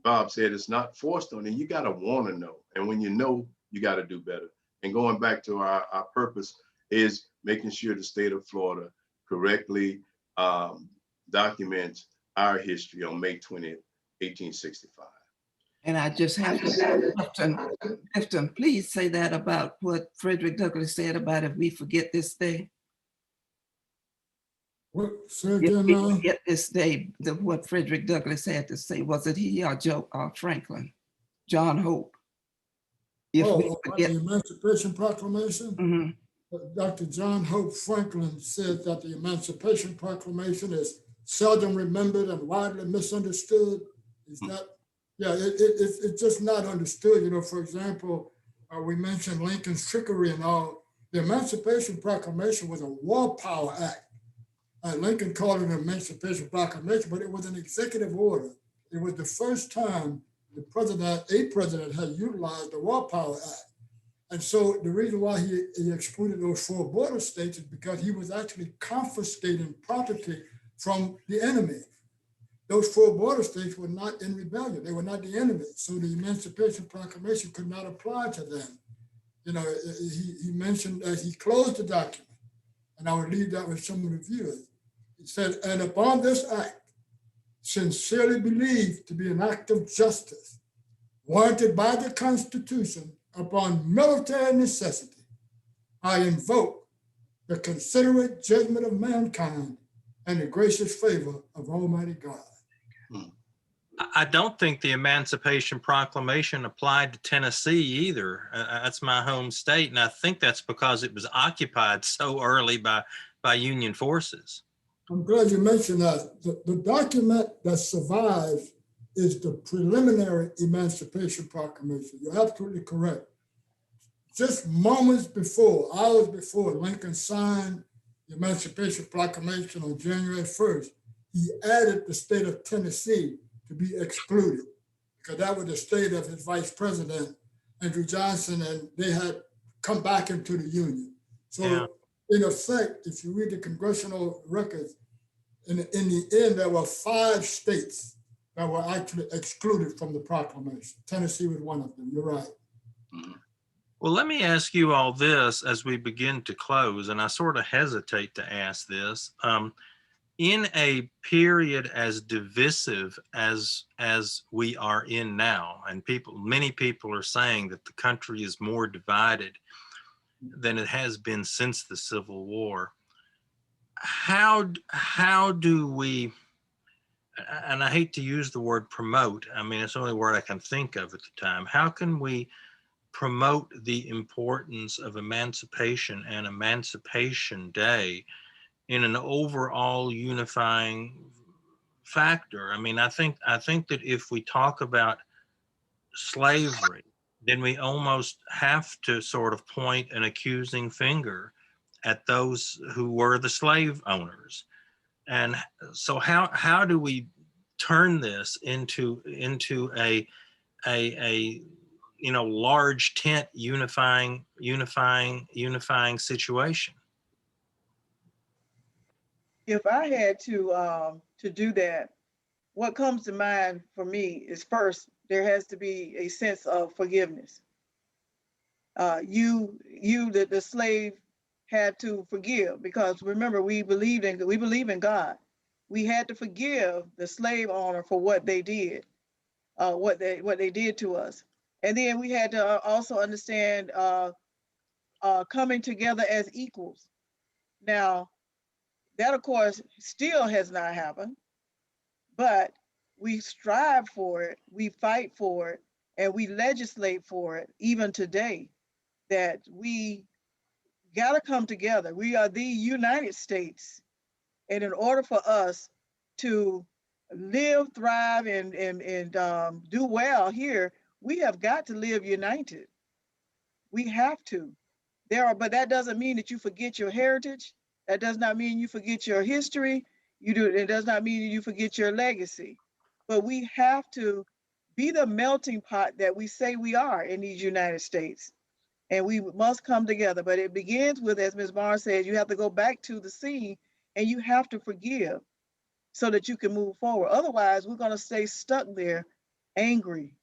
Bob said. It's not forced on you. You got to want to know, and when you know, you got to do better. And going back to our purpose is making sure the state of Florida correctly documents our history on May 20th, 1865. And I just have to say, Clifton, please say that about what Frederick Douglass said about if we forget this day. What, say If again we now? forget this day, what Frederick Douglass had to say, was it he or Franklin? John Hope. If we About forget, the Emancipation Proclamation? Mhm. Dr. John Hope Franklin said that the Emancipation Proclamation is seldom remembered and widely misunderstood. Is that, yeah, it's just not understood. You know, for example, we mentioned Lincoln's trickery and all. The Emancipation Proclamation was a war power act. Lincoln called it an Emancipation Proclamation, but it was an executive order. It was the first time a president had utilized the War Power Act. And so the reason why he excluded those 4 border states is because he was actually confiscating property from the enemy. Those 4 border states were not in rebellion. They were not the enemy. So the Emancipation Proclamation could not apply to them. You know, he mentioned that he closed the document, and I would leave that with some of the viewers. It said, and upon this act, sincerely believed to be an act of justice, warranted by the Constitution upon military necessity, I invoke the considerate judgment of mankind and the gracious favor of Almighty God. I don't think the Emancipation Proclamation applied to Tennessee either. That's my home state, and I think that's because it was occupied so early by Union forces. I'm glad you mentioned that. The document that survives is the preliminary Emancipation Proclamation. You're absolutely correct. Just moments before, hours before Lincoln signed the Emancipation Proclamation on January 1st, he added the state of Tennessee to be excluded, because that was the state of his vice president, Andrew Johnson, and they had come back into the Union. So yeah. In effect, if you read the congressional records, in the end, there were 5 states that were actually excluded from the proclamation. Tennessee was one of them, you're right. Well, let me ask you all this as we begin to close, and I sort of hesitate to ask this. In a period as divisive as we are in now, and many people are saying that the country is more divided than it has been since the Civil War, how do we, and I hate to use the word promote, I mean, it's the only word I can think of at the time, how can we promote the importance of emancipation and Emancipation Day in an overall unifying factor. I mean, I think that if we talk about slavery, then we almost have to sort of point an accusing finger at those who were the slave owners. And so how do we turn this into a large tent unifying situation? If I had to do that, what comes to mind for me is, first, there has to be a sense of forgiveness. The slave had to forgive, because remember, we believe in God. We had to forgive the slave owner for what they did, what they did to us. And then we had to also understand coming together as equals. Now, that of course still has not happened, but we strive for it, we fight for it, and we legislate for it even today, that we got to come together. We are the United States. And in order for us to live, thrive, and do well here, we have got to live united. We have to. But that doesn't mean that you forget your heritage. That does not mean you forget your history. It does not mean you forget your legacy. But we have to be the melting pot that we say we are in these United States. And we must come together. But it begins with, as Ms. Barnes says, you have to go back to the scene and you have to forgive so that you can move forward. Otherwise, we're going to stay stuck there angry.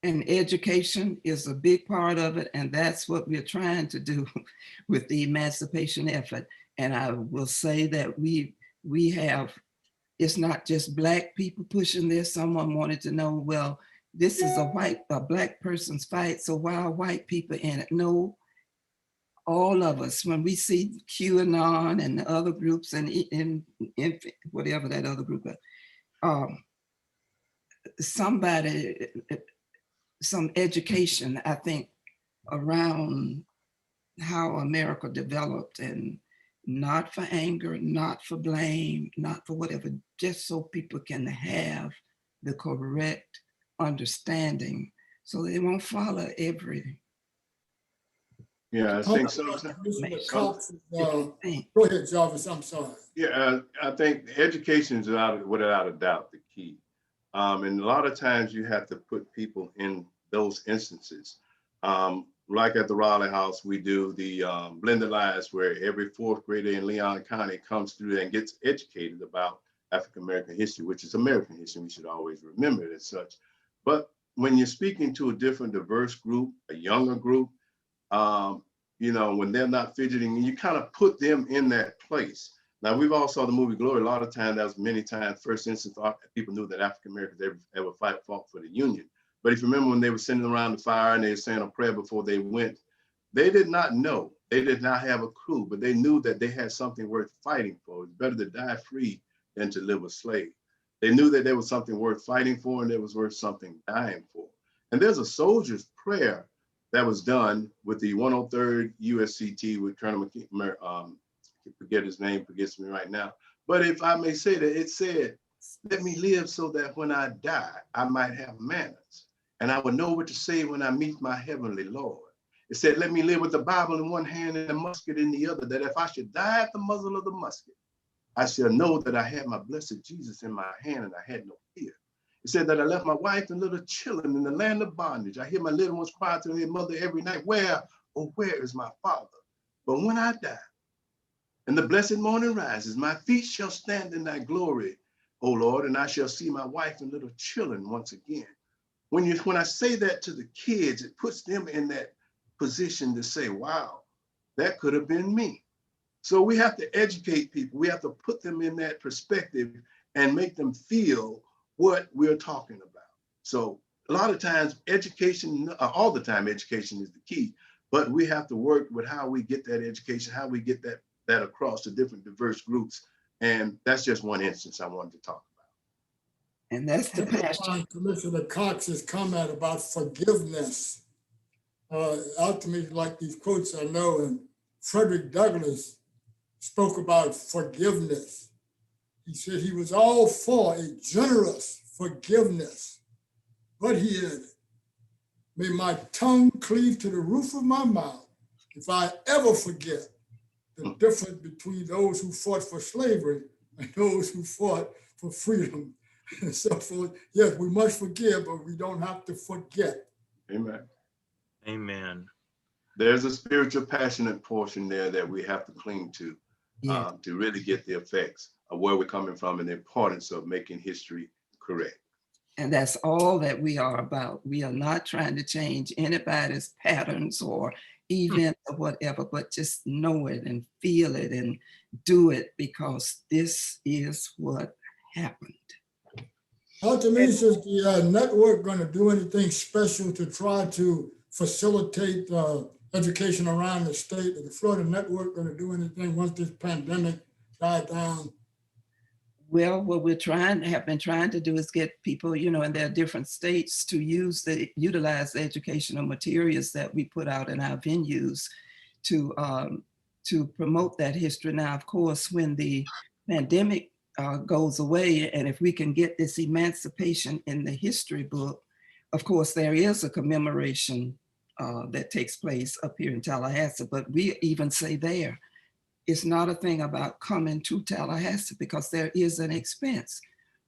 And education is a big part of it. And that's what we're trying to do with the emancipation effort. And I will say that we have, it's not just Black people pushing this. Someone wanted to know, well, this is a Black person's fight, so why are white people in it? No, all of us, when we see QAnon and the other groups and in whatever that other group is, some education, I think, around how America developed, and not for anger, not for blame, not for whatever, just so people can have the correct understanding so they won't follow every. Yeah, I think sometimes. Go ahead, Jarvis, I'm sorry. Yeah, I think education is without a doubt the key. And a lot of times you have to put people in those instances. Like at the Raleigh House, we do the blended lives, where every fourth grader in Leon County comes through and gets educated about African-American history, which is American history. We should always remember it as such. But when you're speaking to a different diverse group, a younger group, when they're not fidgeting, you kind of put them in that place. Now, we've all saw the movie Glory. A lot of times, that was many times, first instance, people knew that African-Americans ever fought for the Union. But if you remember when they were sitting around the fire and they were saying a prayer before they went, they did not know. They did not have a clue, but they knew that they had something worth fighting for. It's better to die free than to live a slave. They knew that there was something worth fighting for, and there was worth something dying for. And there's a soldier's prayer that was done with the 103rd USCT with Colonel McKee, forget his name, forgets me right now. But if I may say that, it said, "Let me live so that when I die, I might have manners, and I will know what to say when I meet my heavenly Lord." It said, "Let me live with the Bible in one hand and a musket in the other, that if I should die at the muzzle of the musket, I shall know that I had my blessed Jesus in my hand and I had no fear." It said that I left my wife and little children in the land of bondage. I hear my little ones cry to their mother every night, "Where, oh, where is my father?" But when I die and the blessed morning rises, my feet shall stand in thy glory, O Lord, and I shall see my wife and little children once again. When I say that to the kids, it puts them in that position to say, wow, that could have been me. So we have to educate people. We have to put them in that perspective and make them feel what we're talking about. So a lot of times education, all the time education is the key, but we have to work with how we get that education, how we get that across to different diverse groups. And that's just one instance I wanted to talk about. And that's the passion. Commissioner Cox's comment about forgiveness. Althemese like these quotes I know, and Frederick Douglass spoke about forgiveness. He said he was all for a generous forgiveness, but he added, may my tongue cleave to the roof of my mouth if I ever forget the difference between those who fought for slavery and those who fought for freedom. And so forth. Yes, we must forgive, but we don't have to forget. Amen. Amen. There's a spiritual passionate portion there that we have to cling to really get the effects of where we're coming from and the importance of making history correct. And that's all that we are about. We are not trying to change anybody's patterns or events or whatever, but just know it and feel it and do it because this is what happened. Althemese, is the network going to do anything special to try to facilitate education around the state? Is the Florida network going to do anything once this pandemic died down? Well, what have been trying to do is get people, in their different states to utilize the educational materials that we put out in our venues to promote that history. Now, of course, when the pandemic goes away, and if we can get this emancipation in the history book, of course, there is a commemoration that takes place up here in Tallahassee, but we even say there, it's not a thing about coming to Tallahassee because there is an expense,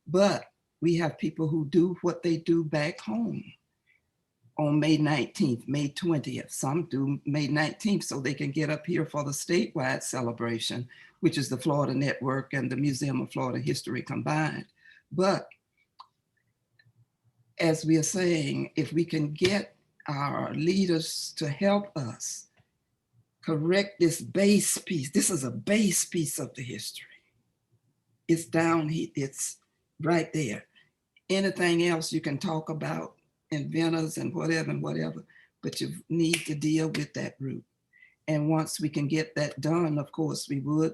but we have people who do what they do back home on May 19th, May 20th. Some do May 19th so they can get up here for the statewide celebration, which is the Florida Network and the Museum of Florida History combined. But as we are saying, if we can get our leaders to help us correct this base piece. This is a base piece of the history. It's down here, it's right there. Anything else you can talk about, inventors and whatever, but you need to deal with that root. And once we can get that done, of course, we would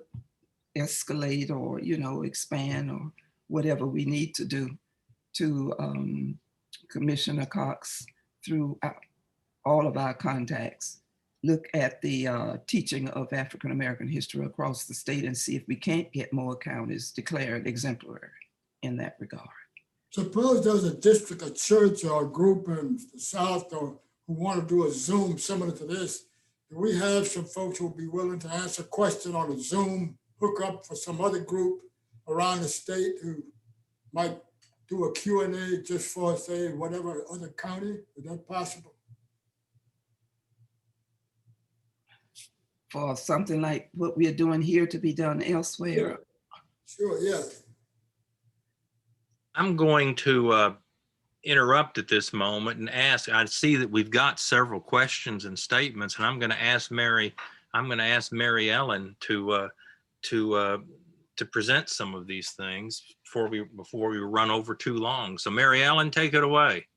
escalate or, expand or whatever we need to do to Commissioner Cox through all of our contacts. Look at the teaching of African-American history across the state and see if we can't get more counties declared exemplary in that regard. Suppose there's a district, a church or a group in the South or who want to do a Zoom similar to this. Do we have some folks who will be willing to answer questions on a Zoom hookup for some other group around the state who might do a Q&A just for, say, whatever other county? Is that possible? For something like what we are doing here to be done elsewhere. Sure, yeah. I'm going to interrupt at this moment and ask, I see that we've got several questions and statements, and I'm going to ask Mary Ellen to present some of these things before we run over too long. So Mary Ellen, take it away.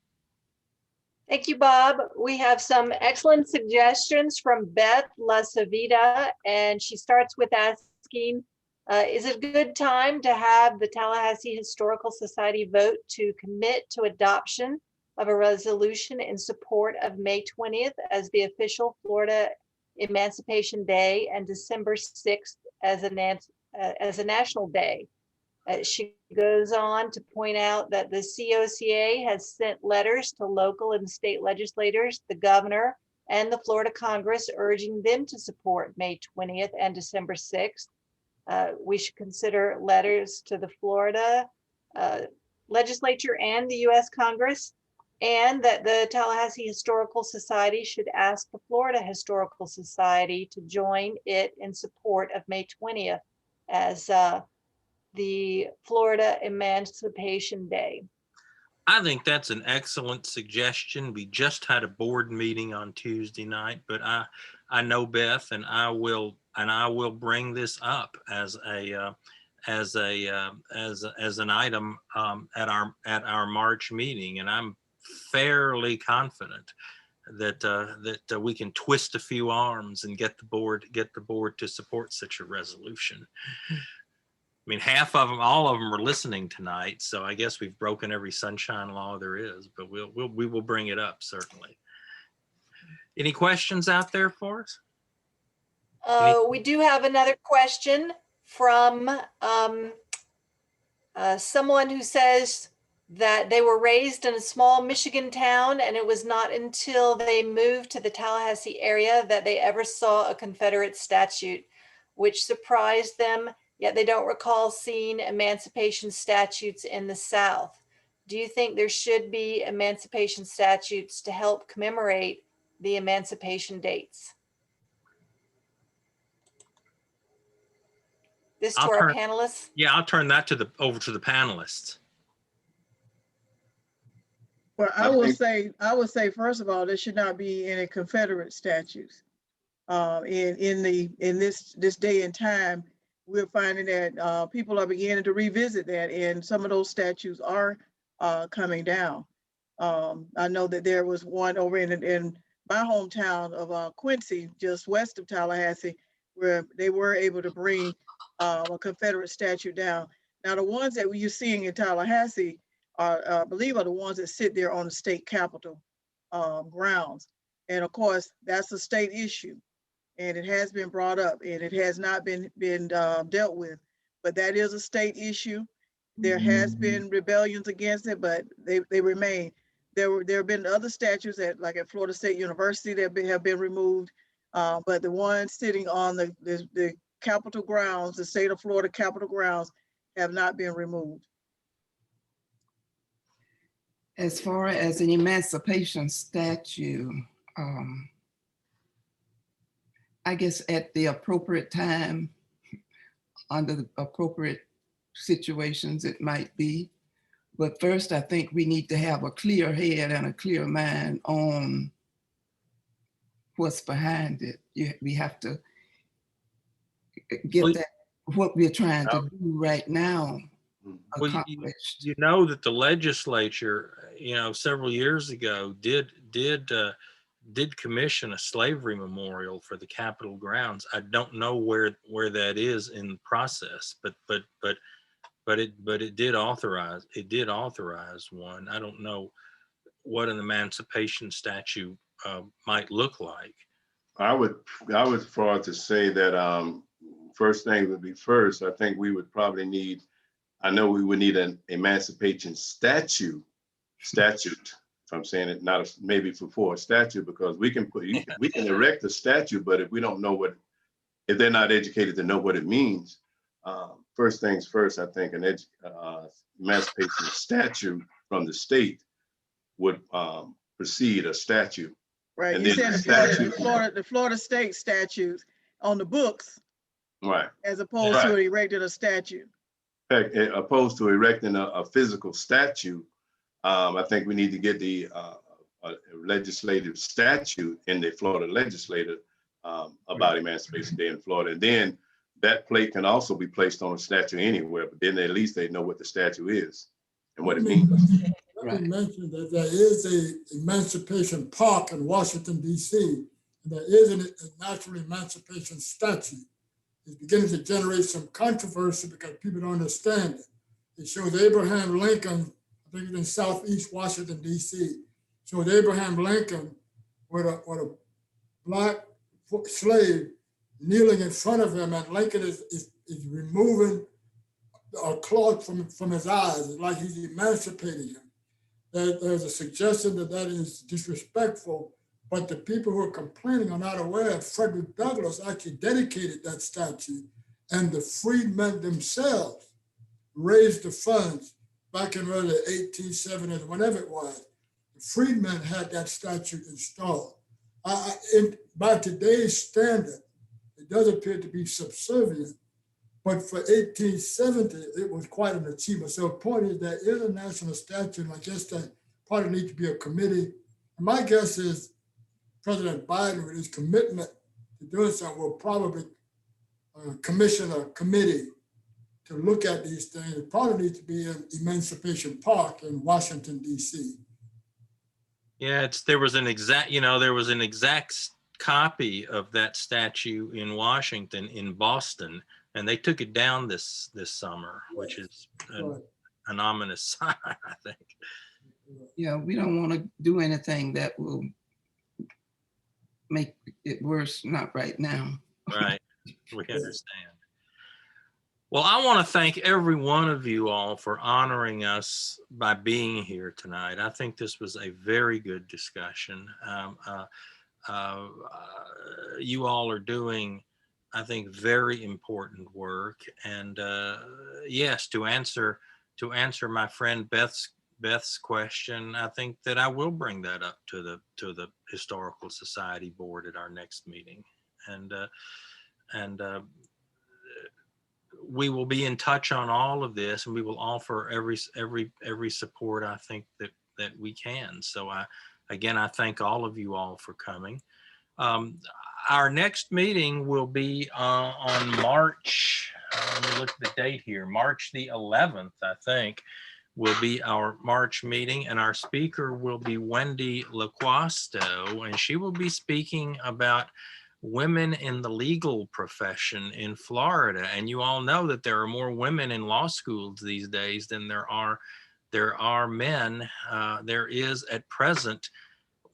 Thank you, Bob. We have some excellent suggestions from Beth La Savita, and she starts with asking, is it a good time to have the Tallahassee Historical Society vote to commit to adoption of a resolution in support of May 20th as the official Florida Emancipation Day and December 6th as a national day? She goes on to point out that the COCA has sent letters to local and state legislators, the governor, and the Florida Congress urging them to support May 20th and December 6th. We should consider letters to the Florida legislature and the US Congress, and that the Tallahassee Historical Society should ask the Florida Historical Society to join it in support of May 20th as the Florida Emancipation Day. I think that's an excellent suggestion. We just had a board meeting on Tuesday night, but I know Beth, and I will bring this up as an item at our March meeting, and I'm fairly confident that we can twist a few arms and get the board to support such a resolution. I mean, all of them are listening tonight, so I guess we've broken every sunshine law there is, but we will bring it up, certainly. Any questions out there for us? We do have another question from someone who says that they were raised in a small Michigan town, and it was not until they moved to the Tallahassee area that they ever saw a Confederate statue, which surprised them, yet they don't recall seeing emancipation statutes in the South. Do you think there should be emancipation statutes to help commemorate the emancipation dates? This to our panelists. Yeah, I'll turn that over to the panelists. Well, I would say, first of all, there should not be any Confederate statues. In this day and time, we're finding that people are beginning to revisit that, and some of those statues are coming down. I know that there was one over in my hometown of Quincy, just west of Tallahassee, where they were able to bring a Confederate statue down. Now, the ones that you're seeing in Tallahassee I believe are the ones that sit there on the state capitol grounds. And of course, that's a state issue, and it has been brought up, and it has not been dealt with, but that is a state issue. There has been rebellions against it, but they remain. There have been other statues like at Florida State University that have been removed, but the ones sitting on the Capitol grounds, the state of Florida Capitol grounds, have not been removed. As far as an emancipation statue, I guess at the appropriate time, under the appropriate situations, it might be. But first, I think we need to have a clear head and a clear mind on what's behind it. We have to get that, what we're trying to do right now. Well, you know that the legislature, several years ago did commission a slavery memorial for the Capitol grounds. I don't know where that is in the process, but it did authorize one. I don't know what an emancipation statue might look like. I would prefer to say that first thing would be first. I think we would probably need. I know we would need an emancipation statute, if I'm saying it, not maybe for a statute, because we can erect a statue, but if we don't know if they're not educated to know what it means, first things first, I think an emancipation statute from the state would precede a statute. Right, and you then said the Florida state statutes on the books, right, as opposed to erecting a statue. Opposed to erecting a physical statue, I think we need to get the legislative statute in the Florida legislature about Emancipation Day in Florida. And then that plate can also be placed on a statue anywhere, but then at least they know what the statue is and what it means. Let me mention that there is a Emancipation Park in Washington, D.C., and there is a natural emancipation statue. It's beginning to generate some controversy because people don't understand it. It shows Abraham Lincoln, I think it's in Southeast Washington, D.C., shows Abraham Lincoln with a black slave kneeling in front of him, and Lincoln is removing a cloth from his eyes. It's like he's emancipating him. There's a suggestion that is disrespectful, but the people who are complaining are not aware that Frederick Douglass actually dedicated that statue, and the freedmen themselves raised the funds back in early 1870s, whenever it was. The freedmen had that statue installed. By today's standard, it does appear to be subservient, but for 1870, it was quite an achievement. So the point is there is a national statute, and I guess that probably needs to be a committee. And my guess is President Biden, with his commitment to doing something, will probably commission a committee to look at these things. It probably needs to be in Emancipation Park in Washington, D.C. Yeah, there was an exact copy of that statue in Washington, in Boston, and they took it down this summer, which is an ominous sign, I think. Yeah, we don't want to do anything that will make it worse, not right now. Right. We understand. Well, I want to thank every one of you all for honoring us by being here tonight. I think this was a very good discussion. You all are doing, I think, very important work. And yes, to answer my friend Beth's question, I think that I will bring that up to the Historical Society board at our next meeting, and we will be in touch on all of this, and we will offer every support I think that we can. So I thank all of you all for coming. Our next meeting will be on March, let me look at the date here, March the 11th, I think, will be our March meeting, and our speaker will be Wendy LaQuasto, and she will be speaking about women in the legal profession in Florida. And you all know that there are more women in law schools these days than there are men. There is at present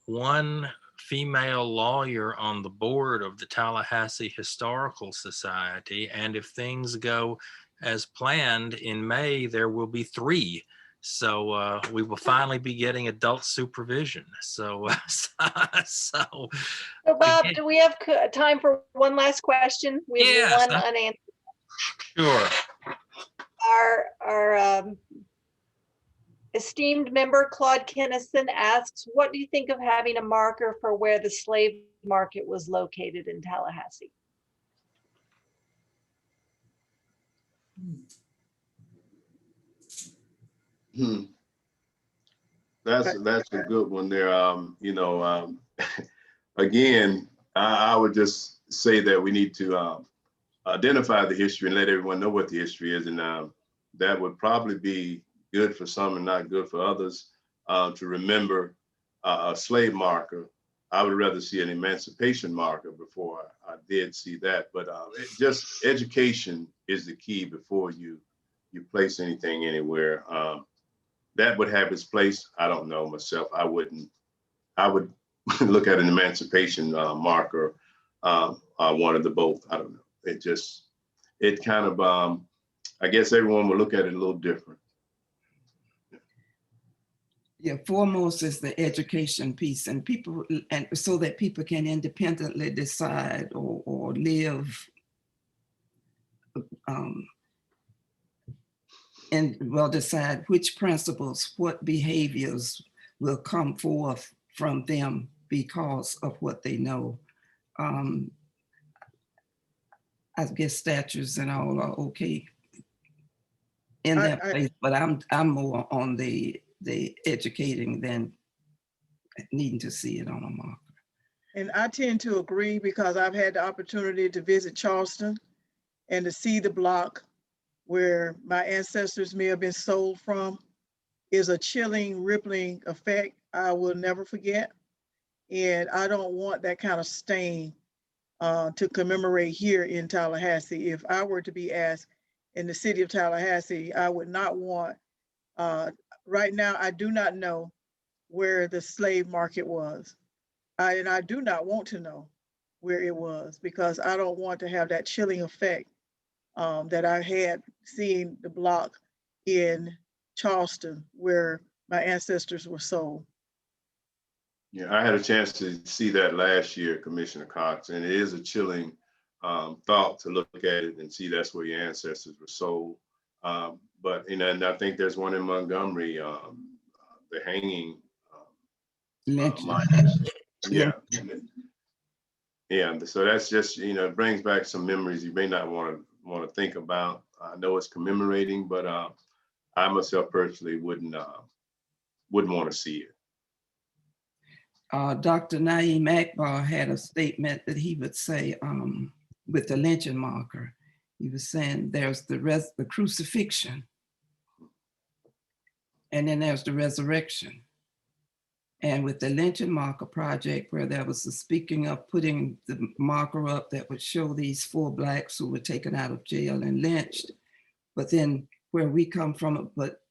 one female lawyer on the board of the Tallahassee Historical Society. And if things go as planned in May, there will be 3. So we will finally be getting adult supervision. So Bob, do we have time for one last question? We have yes, one unanswered. Sure. Our esteemed member Claude Kennison asks, what do you think of having a marker for where the slave market was located in Tallahassee? That's a good one there. Again, I would just say that we need to identify the history and let everyone know what the history is, and that would probably be good for some and not good for others. To remember a slave marker, I would rather see an emancipation marker before I did see that. But just education is the key before you place anything anywhere. That would have its place. I don't know myself. I would look at an emancipation marker, one of the both. I don't know. It kind of, I guess everyone will look at it a little different. Yeah, foremost is the education piece, and so that people can independently decide or live and decide which principles, what behaviors will come forth from them because of what they know. I guess statutes and all are okay in that place, but I'm more on the educating than needing to see it on a marker. And I tend to agree because I've had the opportunity to visit Charleston and to see the block where my ancestors may have been sold from is a chilling, rippling effect I will never forget. And I don't want that kind of stain to commemorate here in Tallahassee. If I were to be asked in the city of Tallahassee, I would not want, right now, I do not know where the slave market was. And I do not want to know where it was because I don't want to have that chilling effect that I had seeing the block in Charleston where my ancestors were sold. Yeah, I had a chance to see that last year, Commissioner Cox, and it is a chilling thought to look at it and see that's where your ancestors were sold. But and I think there's one in Montgomery, the hanging. Yeah. Yeah, so that's just, it brings back some memories you may not want to think about. I know it's commemorating, but I myself personally wouldn't want to see it. Dr. Naeem Akbar had a statement that he would say with the lynching marker. He was saying there's the crucifixion, and then there's the resurrection. And with the lynching marker project, where there was the speaking of putting the marker up that would show these 4 Blacks who were taken out of jail and lynched, but then where we come from, but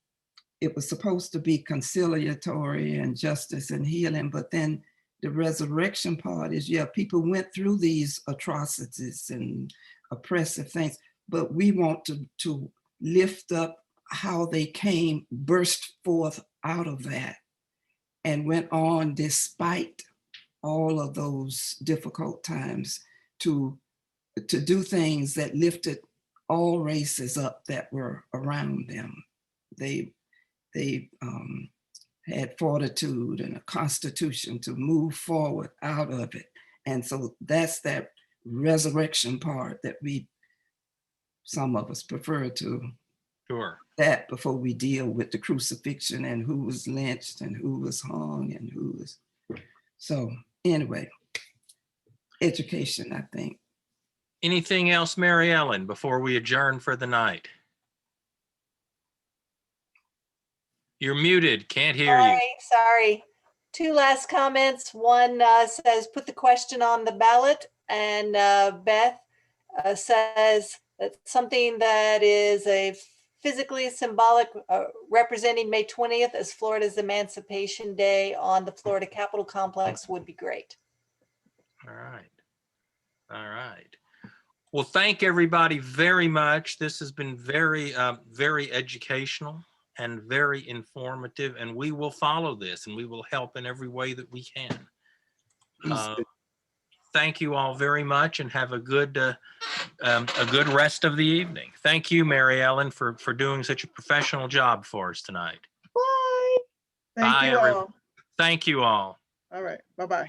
it was supposed to be conciliatory and justice and healing, but then the resurrection part is, yeah, people went through these atrocities and oppressive things, but we want to lift up how they burst forth out of that and went on despite all of those difficult times to do things that lifted all races up that were around them. They had fortitude and a constitution to move forward out of it. And so that's that resurrection part that some of us prefer to Sure. that before we deal with the crucifixion and who was lynched and who was hung and who was. So anyway, education, I think. Anything else, Mary Ellen, before we adjourn for the night? You're muted, can't hear you. Sorry. Two last comments. One says, put the question on the ballot. And Beth says that something that is a physically symbolic representing May 20th as Florida's Emancipation Day on the Florida Capitol Complex would be great. All right. All right. Well, thank everybody very much. This has been very, very educational and very informative, and we will follow this and we will help in every way that we can. Thank you all very much and have a good rest of the evening. Thank you, Mary Ellen, for doing such a professional job for us tonight. Bye. Thank Bye, you everyone. all. Thank you all. All right. Bye-bye.